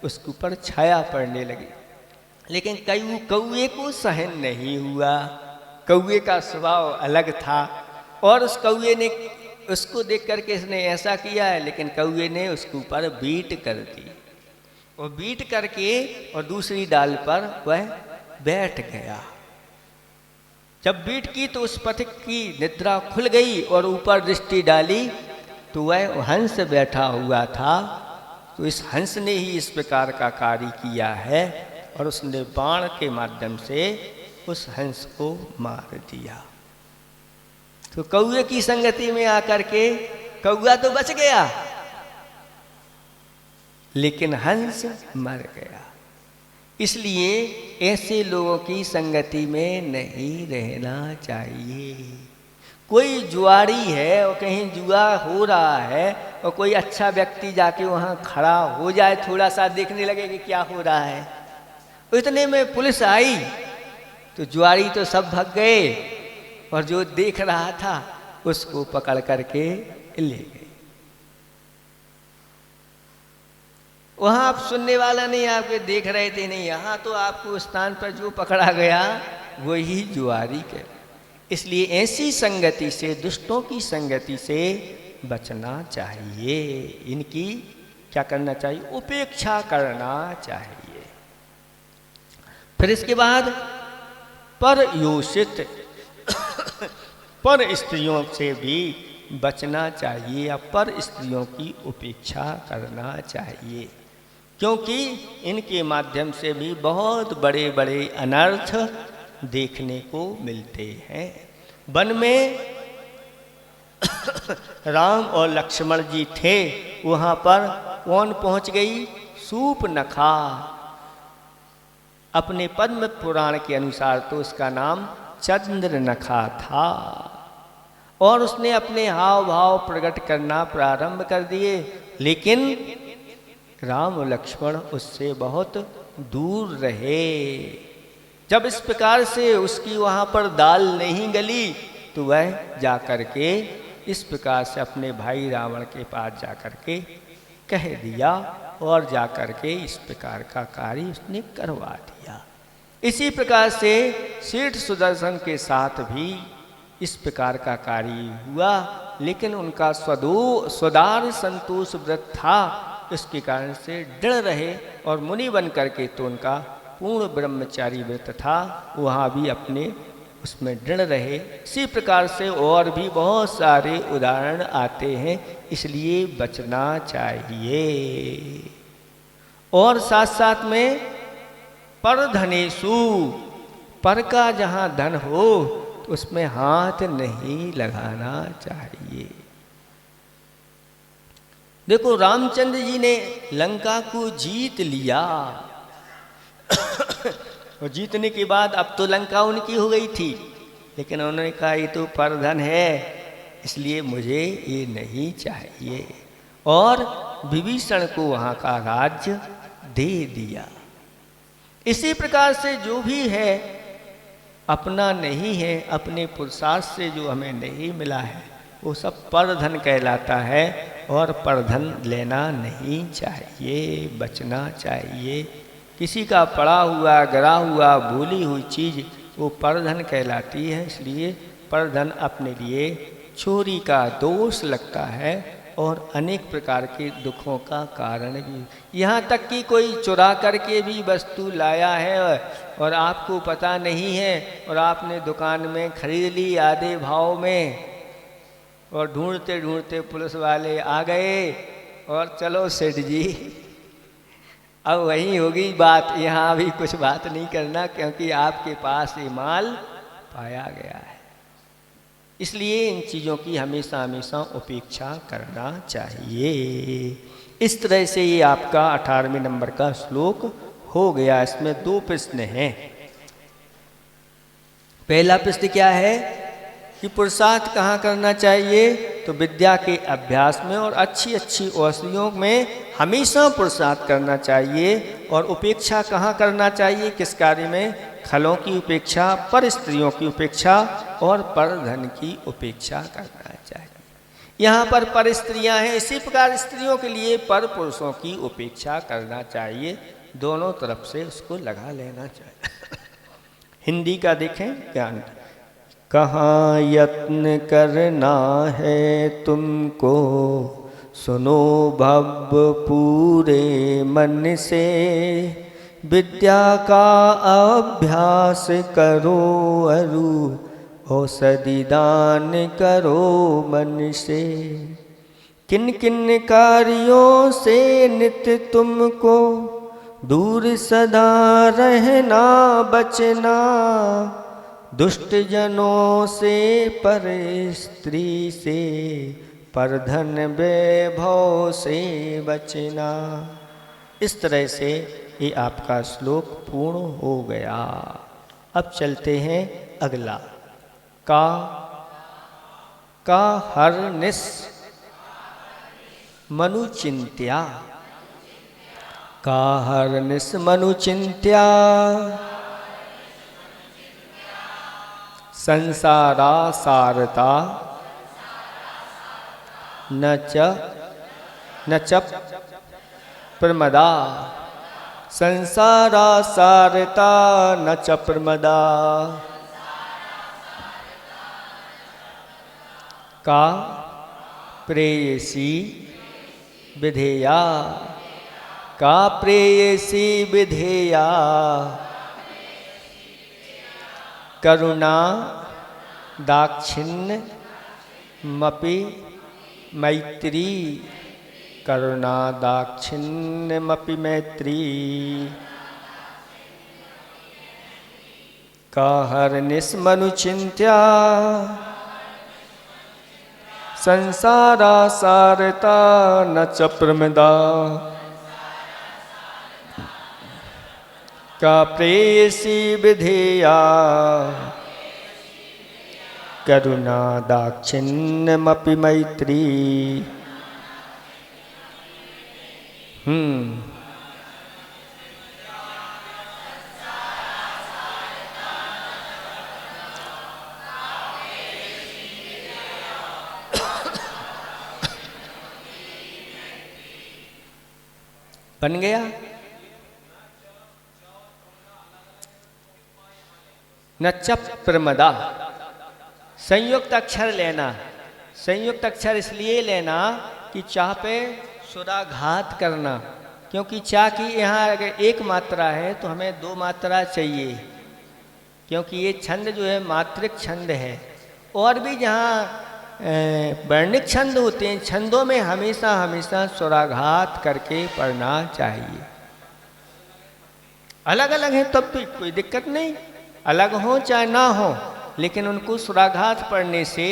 उसके ऊपर छाया पड़ने लगी। लेकिन कौए को सहन नहीं हुआ। कौए का स्वभाव अलग था और उस कौए ने उसको देख करके इसने ऐसा किया है, लेकिन कौए ने उसके ऊपर बीट कर दी और बीट करके और दूसरी डाल पर वह बैठ गया। जब बीट की तो उस पथिक की निद्रा खुल गई और ऊपर दृष्टि डाली तो वह हंस बैठा हुआ था। तो इस हंस ने ही इस प्रकार का कार्य किया है और उसने बाण के माध्यम से उस हंस को मार दिया। तो कौए की संगति में आकर के कौआ तो बच गया, लेकिन हंस मर गया। इसलिए ऐसे लोगों की संगति में नहीं रहना चाहिए। कोई जुआरी है और कहीं जुआ हो रहा है और कोई अच्छा व्यक्ति जाके वहाँ खड़ा हो जाए, थोड़ा सा देखने लगे कि क्या हो रहा है, इतने में पुलिस आई तो जुआरी तो सब भाग गए और जो देख रहा था उसको पकड़ करके ले गए। वहां आप सुनने वाला नहीं, आपके देख रहे थे नहीं, यहाँ तो आपको स्थान पर जो पकड़ा गया वही जुआरी के। इसलिए ऐसी संगति से, दुष्टों की संगति से बचना चाहिए। इनकी क्या करना चाहिए? उपेक्षा करना चाहिए। फिर इसके बाद परयोषित पर स्त्रियों से भी बचना चाहिए या पर स्त्रियों की उपेक्षा करना चाहिए, क्योंकि इनके माध्यम से भी बहुत बड़े बड़े अनर्थ देखने को मिलते हैं। वन में राम और लक्ष्मण जी थे, वहाँ पर कौन पहुँच गई? सूर्पनखा। अपने पद्म पुराण के अनुसार तो उसका नाम चंद्रनखा था और उसने अपने हाव भाव प्रकट करना प्रारंभ कर दिए, लेकिन राम और लक्ष्मण उससे बहुत दूर रहे। जब इस प्रकार से उसकी वहाँ पर दाल नहीं गली तो वह जाकर के इस प्रकार से अपने भाई रावण के पास जाकर के कह दिया और जाकर के इस प्रकार का कार्य उसने करवा दिया। इसी प्रकार से सेठ सुदर्शन के साथ भी इस प्रकार का कार्य हुआ, लेकिन उनका स्वदार संतोष व्रत था, इसके कारण से दृढ़ रहे और मुनि बन करके तो उनका पूर्ण ब्रह्मचारी व्रत था, वहाँ भी अपने उसमें दृढ़ रहे। इसी प्रकार से और भी बहुत सारे उदाहरण आते हैं, इसलिए बचना चाहिए। और साथ साथ में पर धनेशु, पर का जहाँ धन हो तो उसमें हाथ नहीं लगाना चाहिए। देखो रामचंद्र जी ने लंका को जीत लिया और जीतने के बाद अब तो लंका उनकी हो गई थी, लेकिन उन्होंने कहा ये तो परधन है, इसलिए मुझे ये नहीं चाहिए, और विभीषण को वहाँ का राज्य दे दिया। इसी प्रकार से जो भी है अपना नहीं है, अपने पुरुषार्थ से जो हमें नहीं मिला है वो सब परधन कहलाता है, और परधन लेना नहीं चाहिए, बचना चाहिए। किसी का पड़ा हुआ, गिरा हुआ, भूली हुई चीज़ वो परधन कहलाती है, इसलिए परधन अपने लिए चोरी का दोष लगता है और अनेक प्रकार के दुखों का कारण भी। यहाँ तक कि कोई चुरा करके भी वस्तु लाया है और आपको पता नहीं है और आपने दुकान में खरीद ली आधे भाव में, और ढूंढते ढूंढते पुलिस वाले आ गए और चलो सेठ जी अब वही होगी बात, यहाँ भी कुछ बात नहीं करना क्योंकि आपके पास ये माल पाया गया है। इसलिए इन चीज़ों की हमेशा हमेशा उपेक्षा करना चाहिए। इस तरह से ये आपका 18वें नंबर का श्लोक हो गया। इसमें 2 प्रश्न हैं। पहला प्रश्न क्या है कि पुरुषार्थ कहाँ करना चाहिए? तो विद्या के अभ्यास में और अच्छी अच्छी औषधियों में हमेशा पुरुषार्थ करना चाहिए। और उपेक्षा कहाँ करना चाहिए? किस कार्य में? खलों की उपेक्षा, पर स्त्रियों की उपेक्षा और पर धन की उपेक्षा करना चाहिए। यहाँ पर स्त्रियाँ हैं, इसी प्रकार स्त्रियों के लिए पर पुरुषों की उपेक्षा करना चाहिए। दोनों तरफ से उसको लगा लेना चाहिए। हिंदी का देखें ज्ञान, कहाँ यत्न करना है तुमको, सुनो भव्य पूरे मन से, विद्या का अभ्यास करो अरु, औषधि दान करो मन से। किन किन कार्यों से नित्य तुमको दूर सदा रहना बचना, दुष्ट जनों से, पर स्त्री से, पर धन वैभव से बचना। इस तरह से ये आपका श्लोक पूर्ण हो गया। अब चलते हैं अगला। का हर निस मनु चिंत्या, का हर निस मनु चिंत्या, संसारा सारता, न च प्रमदा, संसारा सारता न च प्रमदा। का प्रेयसी विधेया, का प्रेयसी विधेया, करुणा दाक्षिण्य मपि मैत्री, करुणा दाक्षिण्यमपि मैत्री। का हरनिश मनु चिंत्या, संसारा सारता न च प्रमदा। का प्रेयसी विधेया, करुणा दाक्षिण्यमपि मैत्री। बन गया। न च प्रमदा, संयुक्त अक्षर लेना। संयुक्त अक्षर इसलिए लेना कि चाह पे सुराघात करना, क्योंकि चा की यहाँ अगर एक मात्रा है तो हमें दो मात्रा चाहिए, क्योंकि ये छंद जो है मात्रिक छंद है। और भी जहाँ वर्णिक छंद होते हैं, छंदों में हमेशा हमेशा सुराघात करके पढ़ना चाहिए। अलग अलग हैं तब भी कोई दिक्कत नहीं, अलग हो चाहे ना हो, लेकिन उनको सुराघात पढ़ने से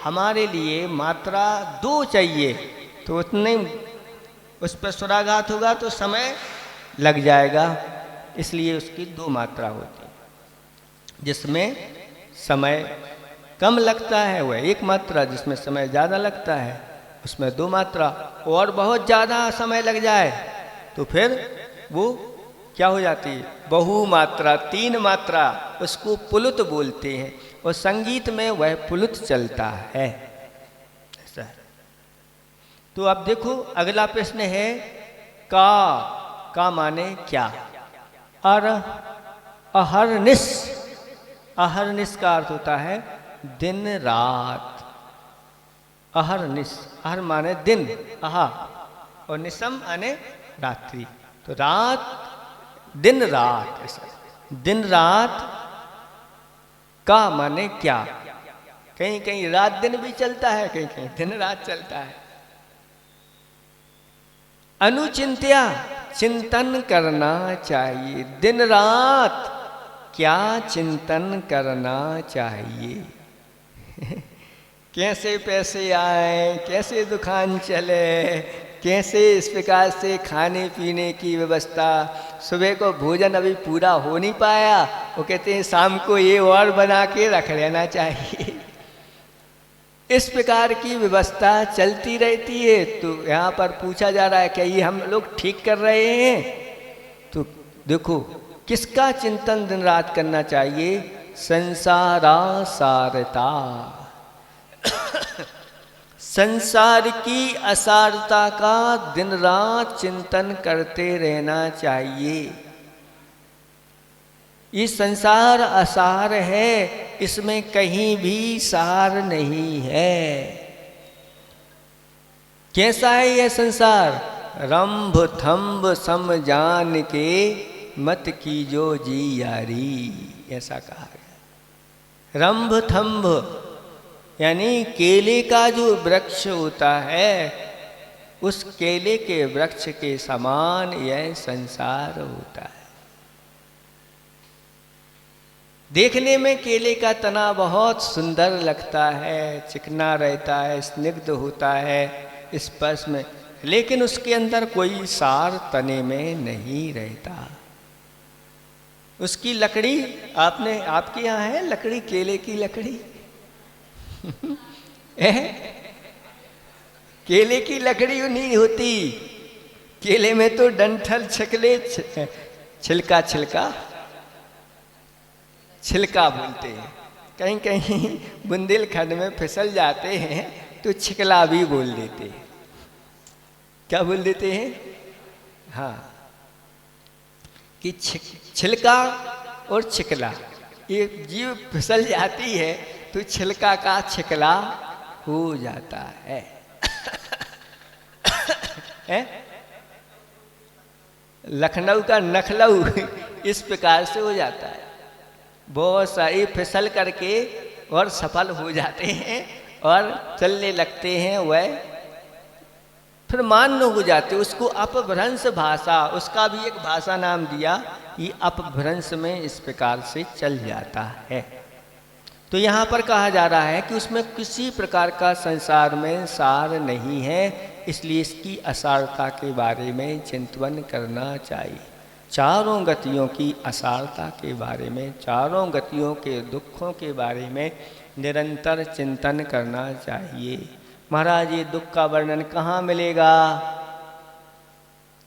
हमारे लिए मात्रा दो चाहिए, तो उतने उस पर सुराघात होगा तो समय लग जाएगा, इसलिए उसकी दो मात्रा होती है। जिसमें समय कम लगता है वह एक मात्रा, जिसमें समय ज़्यादा लगता है उसमें दो मात्रा। और बहुत ज़्यादा समय लग जाए तो फिर वो क्या हो जाती है, बहुमात्रा, तीन मात्रा, उसको पुलुत बोलते हैं। और संगीत में वह पुलुत चलता है, ऐसा है। तो अब देखो अगला प्रश्न है का माने क्या। अहरनिश, अहरनिश का अर्थ होता है दिन रात। अहरनिश, अहर माने दिन, अहा, और निशम माने रात्रि, तो रात, दिन रात, ऐसा। दिन रात का माने क्या। कहीं कहीं रात दिन भी चलता है, कहीं कहीं दिन रात चलता है। अनुचिंत्या, चिंतन करना चाहिए। दिन रात क्या चिंतन करना चाहिए। कैसे पैसे आए, कैसे दुकान चले, कैसे इस प्रकार से खाने पीने की व्यवस्था। सुबह को भोजन अभी पूरा हो नहीं पाया, वो कहते हैं शाम को ये और बना के रख लेना चाहिए। इस प्रकार की व्यवस्था चलती रहती है। तो यहाँ पर पूछा जा रहा है क्या ये हम लोग ठीक कर रहे हैं। तो देखो किसका चिंतन दिन रात करना चाहिए। संसारा सारता, संसार की असारता का दिन रात चिंतन करते रहना चाहिए। ये संसार असार है, इसमें कहीं भी सार नहीं है। कैसा है यह संसार? रंभ थंभ सम जान के मत कीजो जी यारी, ऐसा कहा गया। रंभ थंभ यानी केले का जो वृक्ष होता है, उस केले के वृक्ष के समान यह संसार होता है। देखने में केले का तना बहुत सुंदर लगता है, चिकना रहता है, स्निग्ध होता है स्पर्श में, लेकिन उसके अंदर कोई सार तने में नहीं रहता। उसकी लकड़ी आपके यहाँ है लकड़ी, केले की लकड़ी केले की लकड़ी नहीं होती। केले में तो डंठल छिकले छिलका छिलका बोलते हैं। कहीं कहीं बुंदेलखंड में फिसल जाते हैं तो छिकला भी बोल देते हैं। क्या बोल देते हैं? हाँ, कि छिलका और छिकला, ये जीव फिसल जाती है तो छिलका का छिकला हो जाता है। लखनऊ का नखलऊ इस प्रकार से हो जाता है। बहुत सारी फिसल करके और सफल हो जाते हैं और चलने लगते हैं, वह फिर मान्य हो जाते। उसको अपभ्रंश भाषा, उसका भी एक भाषा नाम दिया, ये अपभ्रंश में इस प्रकार से चल जाता है। तो यहाँ पर कहा जा रहा है कि उसमें किसी प्रकार का संसार में सार नहीं है, इसलिए इसकी असारता के बारे में चिंतन करना चाहिए। चारों गतियों की असारता के बारे में, चारों गतियों के दुखों के बारे में निरंतर चिंतन करना चाहिए। महाराज ये दुख का वर्णन कहाँ मिलेगा?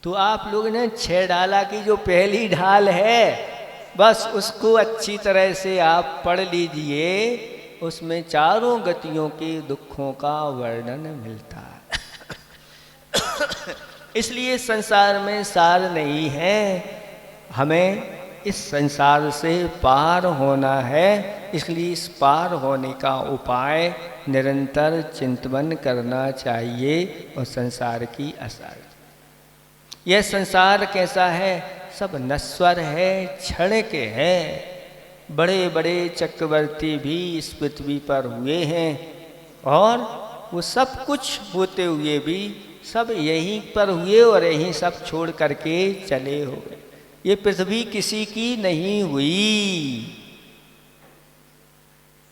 तो आप लोग ने 6 ढाला की जो पहली ढाल है, बस उसको अच्छी तरह से आप पढ़ लीजिए। उसमें चारों गतियों के दुखों का वर्णन मिलता है। इसलिए संसार में सार नहीं है, हमें इस संसार से पार होना है। इसलिए इस पार होने का उपाय निरंतर चिंतन करना चाहिए और संसार की असार। यह संसार कैसा है? सब नश्वर है, क्षण के हैं। बड़े बड़े चक्रवर्ती भी इस पृथ्वी पर हुए हैं और वो सब कुछ होते हुए भी सब यहीं पर हुए और यहीं सब छोड़ करके चले हो गए। ये पृथ्वी किसी की नहीं हुई।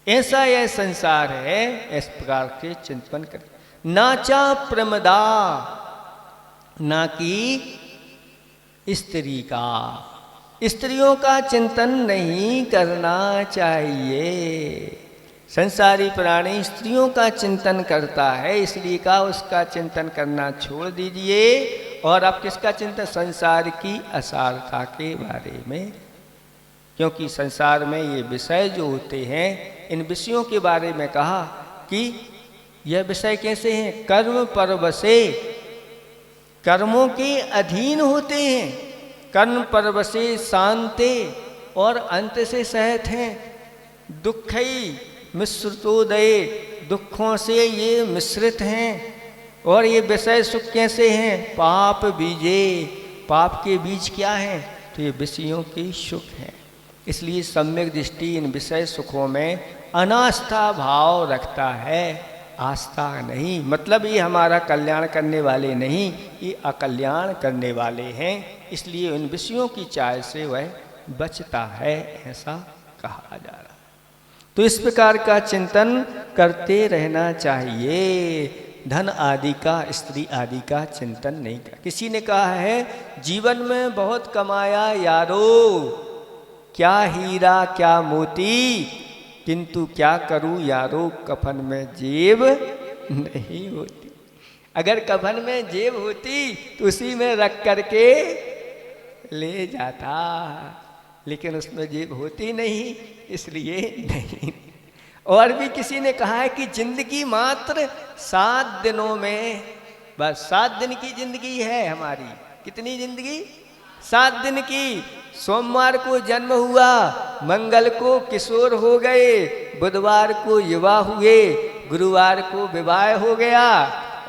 ऐसा यह संसार है। इस प्रकार के चिंतन करें। नाचा प्रमदा, ना कि स्त्री का, स्त्रियों का चिंतन नहीं करना चाहिए। संसारी प्राणी स्त्रियों का चिंतन करता है, इसलिए का उसका चिंतन करना छोड़ दीजिए। और अब किसका चिंतन? संसार की असारता के बारे में। क्योंकि संसार में ये विषय जो होते हैं, इन विषयों के बारे में कहा कि यह विषय कैसे हैं? कर्म परवशे, कर्मों के अधीन होते हैं। कर्म परवशे शांते, और अंत से सहित हैं। दुखई मिश्रितोदय, दुखों से ये मिश्रित हैं। और ये विषय सुख कैसे हैं? पाप बीजे, पाप के बीज क्या हैं? तो ये विषयों के सुख हैं। इसलिए सम्यक दृष्टि इन विषय सुखों में अनास्था भाव रखता है, आस्था नहीं। मतलब ये हमारा कल्याण करने वाले नहीं, ये अकल्याण करने वाले हैं। इसलिए उन विषयों की चाह से वह बचता है, ऐसा कहा जा रहा है। तो इस प्रकार का चिंतन करते रहना चाहिए। धन आदि का, स्त्री आदि का चिंतन नहीं कर। किसी ने कहा है जीवन में बहुत कमाया यारो, क्या हीरा क्या मोती, किंतु क्या करूं यारो कफन में जेब नहीं होती। अगर कफन में जेब होती तो उसी में रख करके ले जाता, लेकिन उसमें जेब होती नहीं, इसलिए नहीं। और भी किसी ने कहा है कि जिंदगी मात्र 7 दिनों में, बस 7 दिन की जिंदगी है हमारी। कितनी जिंदगी? 7 दिन की। सोमवार को जन्म हुआ, मंगल को किशोर हो गए, बुधवार को युवा हुए, गुरुवार को विवाह हो गया,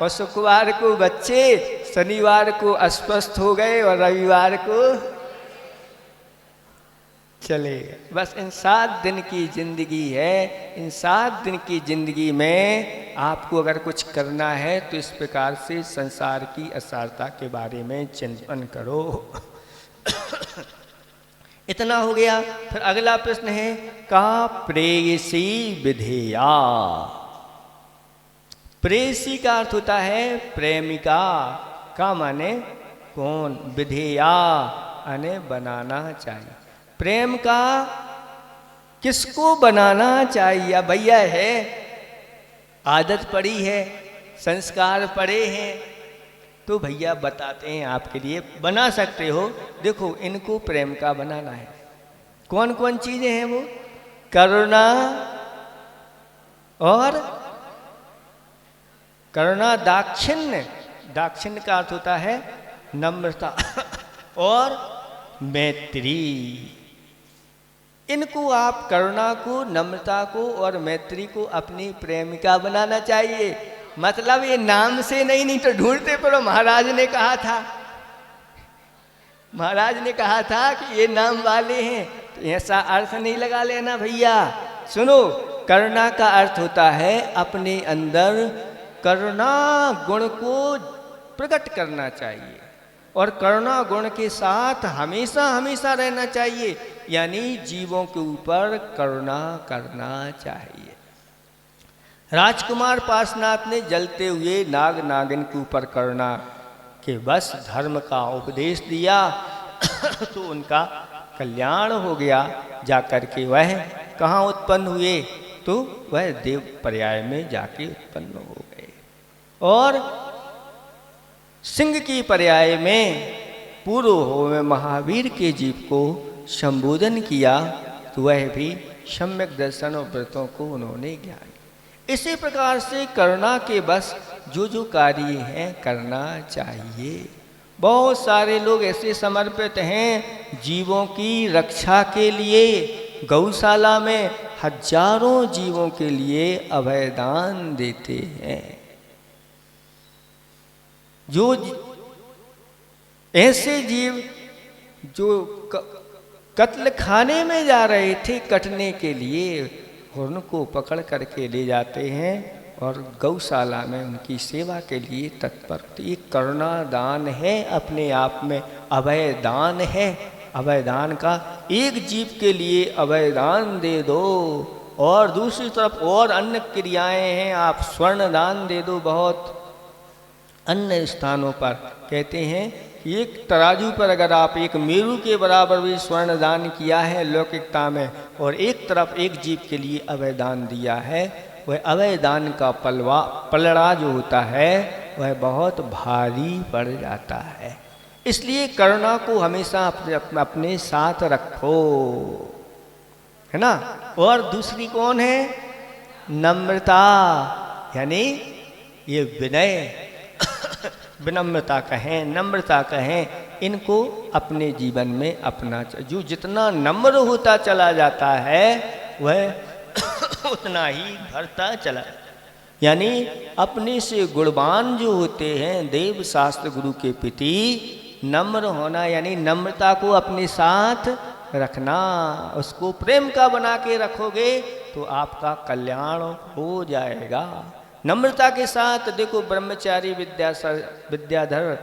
और शुक्रवार को बच्चे, शनिवार को अस्वस्थ हो गए, और रविवार को चले गए। बस इन 7 दिन की जिंदगी है। इन 7 दिन की जिंदगी में आपको अगर कुछ करना है तो इस प्रकार से संसार की असारता के बारे में चिंतन करो। इतना हो गया। फिर अगला प्रश्न है का प्रेयसी विधेया। प्रेयसी का अर्थ होता है प्रेमिका। का माने कौन? विधेया यानी बनाना चाहिए। प्रेम का किसको बनाना चाहिए? भैया है, आदत पड़ी है, संस्कार पड़े हैं, तो भैया बताते हैं आपके लिए, बना सकते हो। देखो, इनको प्रेम का बनाना है। कौन कौन चीजें हैं वो? करुणा, और करुणा, दाक्षिण्य। दाक्षिण्य का अर्थ होता है नम्रता, और मैत्री। इनको आप करुणा को, नम्रता को और मैत्री को अपनी प्रेमिका बनाना चाहिए। मतलब ये नाम से नहीं तो ढूंढते पड़ो। महाराज ने कहा था, महाराज ने कहा था कि ये नाम वाले हैं, तो ऐसा अर्थ नहीं लगा लेना भैया। सुनो, करुणा का अर्थ होता है अपने अंदर करुणा गुण को प्रकट करना चाहिए, और करुणा गुण के साथ हमेशा हमेशा रहना चाहिए। यानी जीवों के ऊपर करुणा करना चाहिए। राजकुमार पार्श्वनाथ ने जलते हुए नाग नागिन के ऊपर करुणा के बस धर्म का उपदेश दिया तो उनका कल्याण हो गया। जाकर के वह कहाँ उत्पन्न हुए? तो वह देव पर्याय में जाके उत्पन्न हो गए। और सिंह की पर्याय में पूर्व हो में महावीर के जीव को संबोधन किया, तो वह भी सम्यक दर्शन और व्रतों को उन्होंने ज्ञान। इसी प्रकार से करुणा के बस जो जो कार्य हैं करना चाहिए। बहुत सारे लोग ऐसे समर्पित हैं जीवों की रक्षा के लिए। गौशाला में हजारों जीवों के लिए अभयदान देते हैं। जो ऐसे जीव जो कत्ल खाने में जा रहे थे कटने के लिए, उनको पकड़ करके ले जाते हैं और गौशाला में उनकी सेवा के लिए तत्पर। तो ये करुणा दान है, अपने आप में अभय दान है। अभय दान का एक जीव के लिए अभय दान दे दो, और दूसरी तरफ और अन्य क्रियाएं हैं, आप स्वर्ण दान दे दो। बहुत अन्य स्थानों पर कहते हैं कि एक तराजू पर अगर आप एक मेरू के बराबर भी स्वर्ण दान किया है लौकिकता में, और एक तरफ एक जीव के लिए अभय दान दिया है, वह अभय दान का पलड़ा जो होता है वह बहुत भारी पड़ जाता है। इसलिए करुणा को हमेशा अपने साथ रखो, है ना। और दूसरी कौन है? नम्रता, यानी ये विनय विनम्रता कहें, नम्रता कहें, इनको अपने जीवन में अपना चाहिए। जो जितना नम्र होता चला जाता है वह उतना ही बढ़ता चला। यानी अपने से गुणवान जो होते हैं देव शास्त्र गुरु के प्रति नम्र होना, यानी नम्रता को अपने साथ रखना। उसको प्रेम का बना के रखोगे तो आपका कल्याण हो जाएगा। नम्रता के साथ देखो, ब्रह्मचारी विद्याधर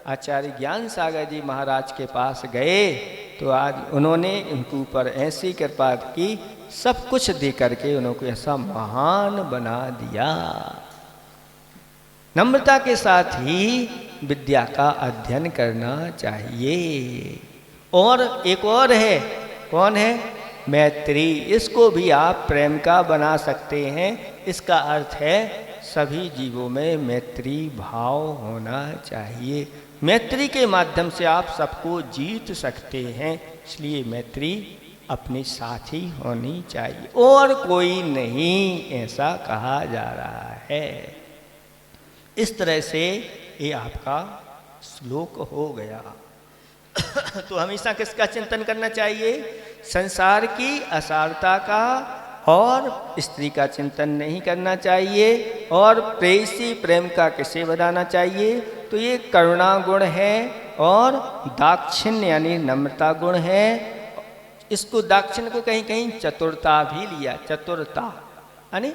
आचार्य ज्ञान सागर जी महाराज के पास गए तो आज उन्होंने उनके ऊपर ऐसी कृपा की, सब कुछ दे करके उनको ऐसा महान बना दिया। नम्रता के साथ ही विद्या का अध्ययन करना चाहिए। और एक और है, कौन है? मैत्री। इसको भी आप प्रेम का बना सकते हैं। इसका अर्थ है सभी जीवों में मैत्री भाव होना चाहिए। मैत्री के माध्यम से आप सबको जीत सकते हैं, इसलिए मैत्री अपने साथी होनी चाहिए और कोई नहीं, ऐसा कहा जा रहा है। इस तरह से ये आपका श्लोक हो गया। तो हमेशा किसका चिंतन करना चाहिए? संसार की असारता का और स्त्री का चिंतन नहीं करना चाहिए, और प्रेयसी प्रेम का किसे बताना चाहिए? तो ये करुणा गुण है और दाक्षिण्य यानी नम्रता गुण है। इसको दाक्षिण्य को कहीं कहीं चतुरता भी लिया, चतुरता यानी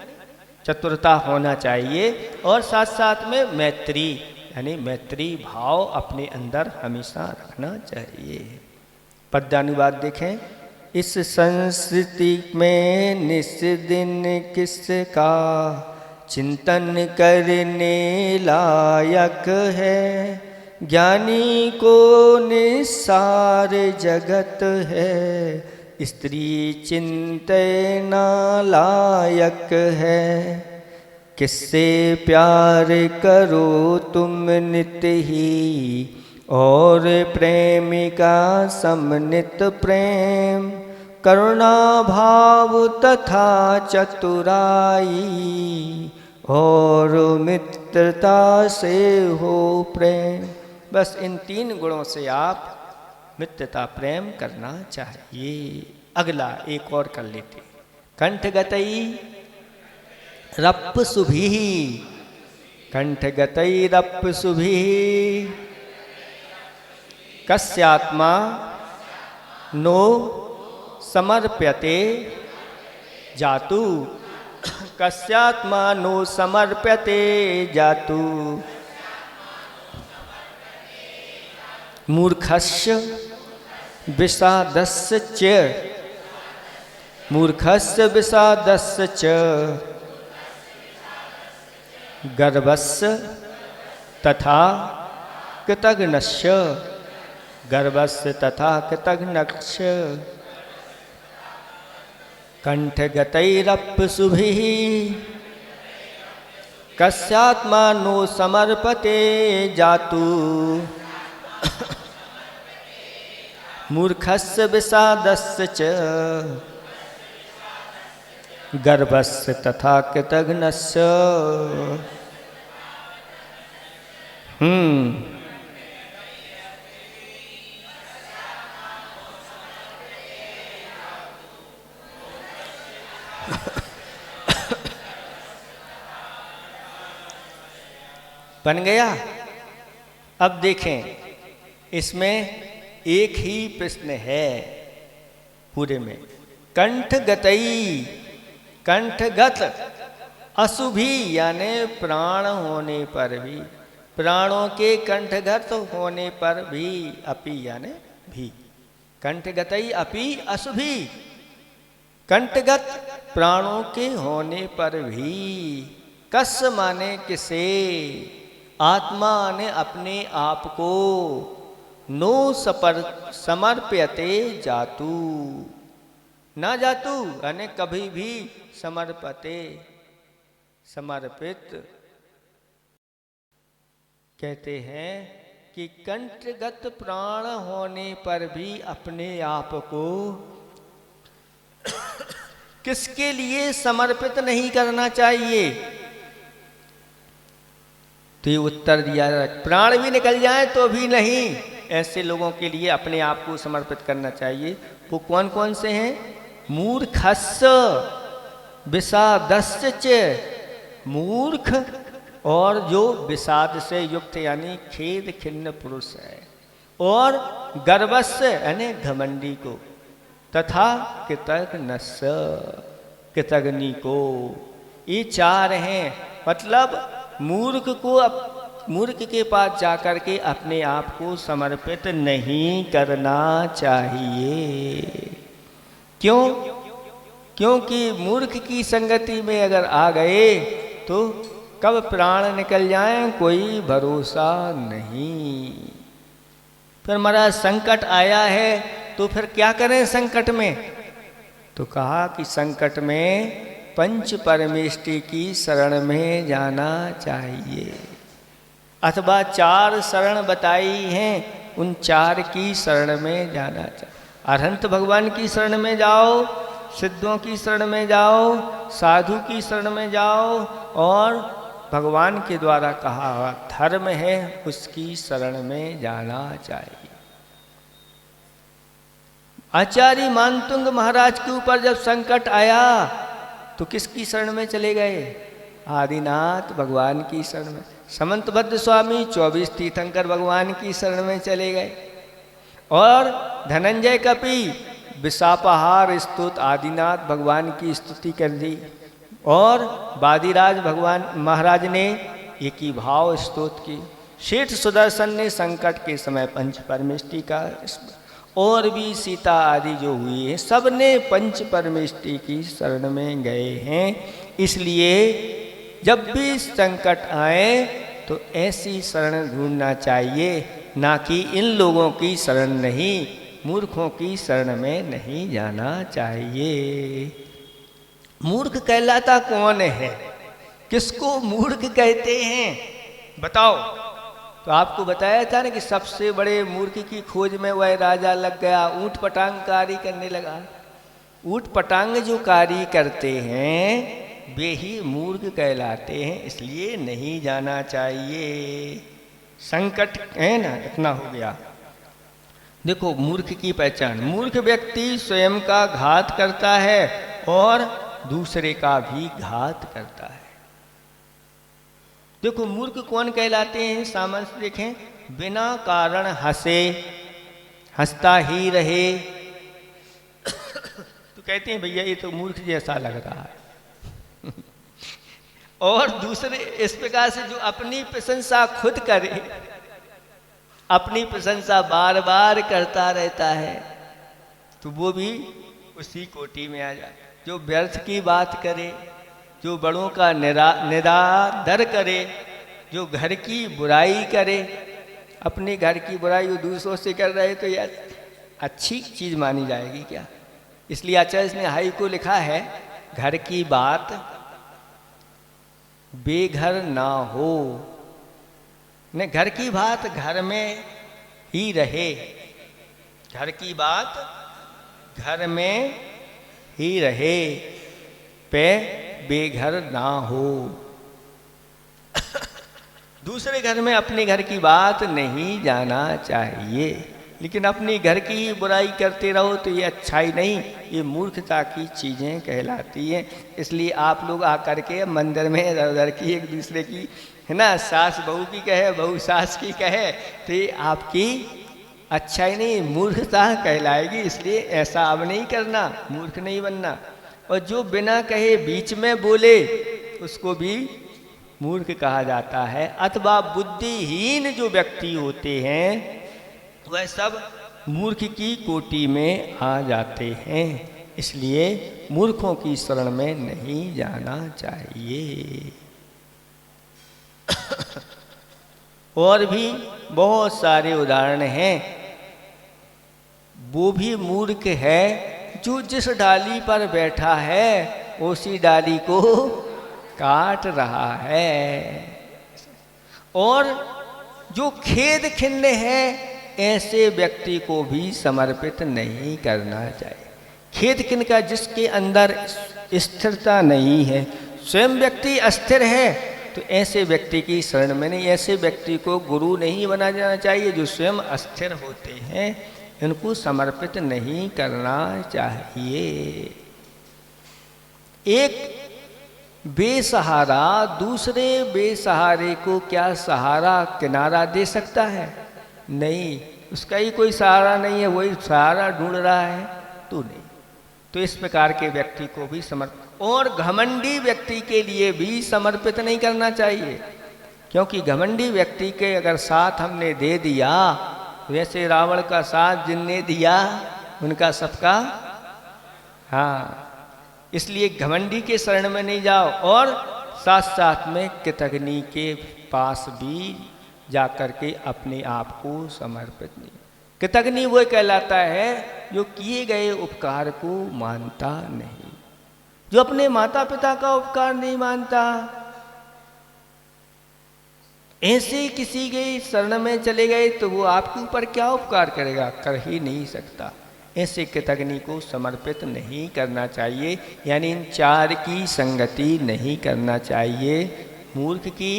चतुरता होना चाहिए, और साथ साथ में मैत्री यानी मैत्री भाव अपने अंदर हमेशा रखना चाहिए। पद्यानुवाद देखें। इस संस्कृति में निस दिन किसका चिंतन करने लायक है, ज्ञानी को निस्सार जगत है, स्त्री चिंतना लायक है। किससे प्यार करो तुम नित ही, और प्रेमिका समनित प्रेम, करुणा भाव तथा चतुराई, और मित्रता से हो प्रेम। बस इन 3 गुणों से आप मित्रता प्रेम करना चाहिए। अगला एक और कर लेते। कंठगतई रप सुभी, कंठगतई रप सुभी, कस्यात्मा नो समर्प्यते जातु, कस्यात्मा नो समर्प्यते जातु। मूर्खस्य विषादस्य च, मूर्खस्य विषादस्य च, गर्वस्य तथा कृतघ्नस्य, गर्वस्य तथा कृतघ्नस्य। कंठगतैरप्सुभिः कस्यात्मा नो समर्पते जातु, मूर्खस्य विषादस्य च, गर्वस्य तथा कृतघ्नस्य। बन गया। अब देखें, इसमें एक ही प्रश्न है पूरे में। कंठगतई, कंठगत अशुभी यानी प्राण होने पर भी, प्राणों के कंठगत होने पर भी, अपि यानी भी, कंठगतई अपि अशुभी, कंठगत प्राणों के होने पर भी, कस माने किसे, आत्मा ने अपने आप को, नो समर्प्यते जातु, ना जातु यानी कभी भी, समर्पते समर्पित। कहते हैं कि कंठगत प्राण होने पर भी अपने आप को किसके लिए समर्पित नहीं करना चाहिए? तो ये उत्तर दिया, प्राण भी निकल जाए तो भी नहीं, ऐसे लोगों के लिए अपने आप को समर्पित करना चाहिए। वो कौन कौन से हैं? मूर्खस्य विषादस्य च, मूर्ख और जो विषाद से युक्त यानी खेद खिन्न पुरुष है, और गर्वस्य यानी घमंडी को, तथा कृतघ्नस्य कृतघ्नि को। ये 4 हैं। मतलब मूर्ख को, मूर्ख के पास जाकर के अपने आप को समर्पित नहीं करना चाहिए। क्यों? क्योंकि मूर्ख की संगति में अगर आ गए तो कब प्राण निकल जाएं कोई भरोसा नहीं। फिर महाराज संकट आया है तो फिर क्या करें संकट में? तो कहा कि संकट में पंच परमेष्टि की शरण में जाना चाहिए, अथवा 4 शरण बताई हैं, उन 4 की शरण में जाना चाहिए। अरहंत भगवान की शरण में जाओ, सिद्धों की शरण में जाओ, साधु की शरण में जाओ, और भगवान के द्वारा कहा हुआ धर्म है उसकी शरण में जाना चाहिए। आचार्य मानतुंग महाराज के ऊपर जब संकट आया तो किसकी शरण में चले गए? आदिनाथ भगवान की शरण में। समंतभद्र स्वामी 24 तीर्थंकर भगवान की शरण में चले गए, और धनंजय कपि विशापाहार स्तुत आदिनाथ भगवान की स्तुति कर दी, और वादिराज भगवान महाराज ने एक ही भाव स्तुति की। शेठ सुदर्शन ने संकट के समय पंच परमेष्टि का, और भी सीता आदि जो हुई है सब ने पंच परमेष्टि की शरण में गए हैं। इसलिए जब भी संकट आए तो ऐसी शरण ढूंढना चाहिए, ना कि इन लोगों की शरण नहीं, मूर्खों की शरण में नहीं जाना चाहिए। मूर्ख कहलाता कौन है? किसको मूर्ख कहते हैं बताओ? तो आपको बताया था ना कि सबसे बड़े मूर्ख की खोज में वह राजा लग गया, ऊंट पटांग कार्य करने लगा। ऊंट पटांग जो कार्य करते हैं वे ही मूर्ख कहलाते हैं, इसलिए नहीं जाना चाहिए। संकट है ना, इतना हो गया। देखो मूर्ख की पहचान, मूर्ख व्यक्ति स्वयं का घात करता है और दूसरे का भी घात करता है। देखो मूर्ख कौन कहलाते हैं? सामान्य देखें, बिना कारण हंसे, हंसता ही रहे तो कहते हैं भैया ये तो मूर्ख जैसा लग रहा है। और दूसरे इस प्रकार से जो अपनी प्रशंसा खुद करे, अपनी प्रशंसा बार बार करता रहता है, तो वो भी उसी कोटि में आ जाए। जो व्यर्थ की बात करे, जो बड़ों का निरादर करे, जो घर की बुराई करे, अपने घर की बुराई वो दूसरों से कर रहे तो यह अच्छी चीज़ मानी जाएगी क्या? इसलिए आचार्य ने हाई को लिखा है, घर की बात बेघर ना हो, न घर की बात घर में ही रहे, घर की बात घर में ही रहे, पे बेघर ना हो। दूसरे घर में अपने घर की बात नहीं जाना चाहिए, लेकिन अपनी घर की बुराई करते रहो तो ये अच्छा ही नहीं, ये मूर्खता की चीज़ें कहलाती हैं। इसलिए आप लोग आकर के मंदिर में इधर उधर की एक दूसरे की है ना, सास बहू की कहे, बहू सास की कहे, तो ये आपकी अच्छा ही नहीं, मूर्खता कहलाएगी। इसलिए ऐसा अब नहीं करना, मूर्ख नहीं बनना। और जो बिना कहे बीच में बोले उसको भी मूर्ख कहा जाता है। अथवा बुद्धिहीन जो व्यक्ति होते हैं वह सब मूर्ख की कोटि में आ जाते हैं। इसलिए मूर्खों की शरण में नहीं जाना चाहिए। और भी बहुत सारे उदाहरण हैं। वो भी मूर्ख है जो जिस डाली पर बैठा है उसी डाली को काट रहा है, और जो खेद खिन्न है ऐसे व्यक्ति को भी समर्पित नहीं करना चाहिए। खेद खिन्न का जिसके अंदर स्थिरता नहीं है, स्वयं व्यक्ति अस्थिर है, तो ऐसे व्यक्ति की शरण में नहीं, ऐसे व्यक्ति को गुरु नहीं बना जाना चाहिए। जो स्वयं अस्थिर होते हैं इनको समर्पित नहीं करना चाहिए। एक बेसहारा दूसरे बेसहारे को क्या सहारा किनारा दे सकता है? नहीं, उसका ही कोई सहारा नहीं है, वही सहारा ढूंढ रहा है तो नहीं। तो इस प्रकार के व्यक्ति को भी समर्पित, और घमंडी व्यक्ति के लिए भी समर्पित नहीं करना चाहिए, क्योंकि घमंडी व्यक्ति के अगर साथ हमने दे दिया, वैसे रावण का साथ जिनने दिया उनका सबका, हाँ, इसलिए घमंडी के शरण में नहीं जाओ। और साथ साथ में कृतघ्नि के पास भी जाकर के अपने आप को समर्पित नहीं। कृतघ्नि वो कहलाता है जो किए गए उपकार को मानता नहीं, जो अपने माता पिता का उपकार नहीं मानता। ऐसे किसी के शरण में चले गए तो वो आपके ऊपर क्या उपकार करेगा? कर ही नहीं सकता। ऐसे कृतज्ञ को समर्पित नहीं करना चाहिए, यानी इन चार की संगति नहीं करना चाहिए। मूर्ख की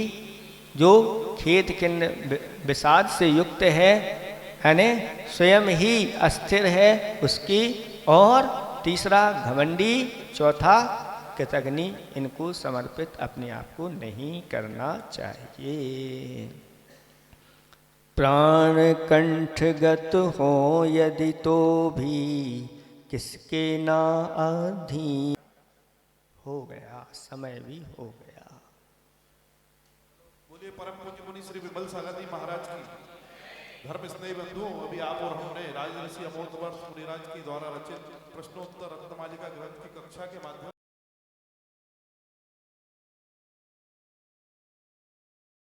जो खेत किन्न विषाद से युक्त है, यानी स्वयं ही अस्थिर है उसकी, और तीसरा घमंडी, चौथा कृतज्ञ, इनको समर्पित अपने आप को नहीं करना चाहिए। प्राण कंठगत हो यदि तो भी किसके ना अधीन। हो गया, समय भी हो गया। बोलिए परम पूज्य मुनि श्री विमल सागर जी महाराज की। धर्म स्नेही बंधुओं, अभी आप और हमने राजऋषि अमोद वर्ष मुनिराज के द्वारा रचित प्रश्नोत्तर रत्नमालिका ग्रंथ की कक्षा के माध्यम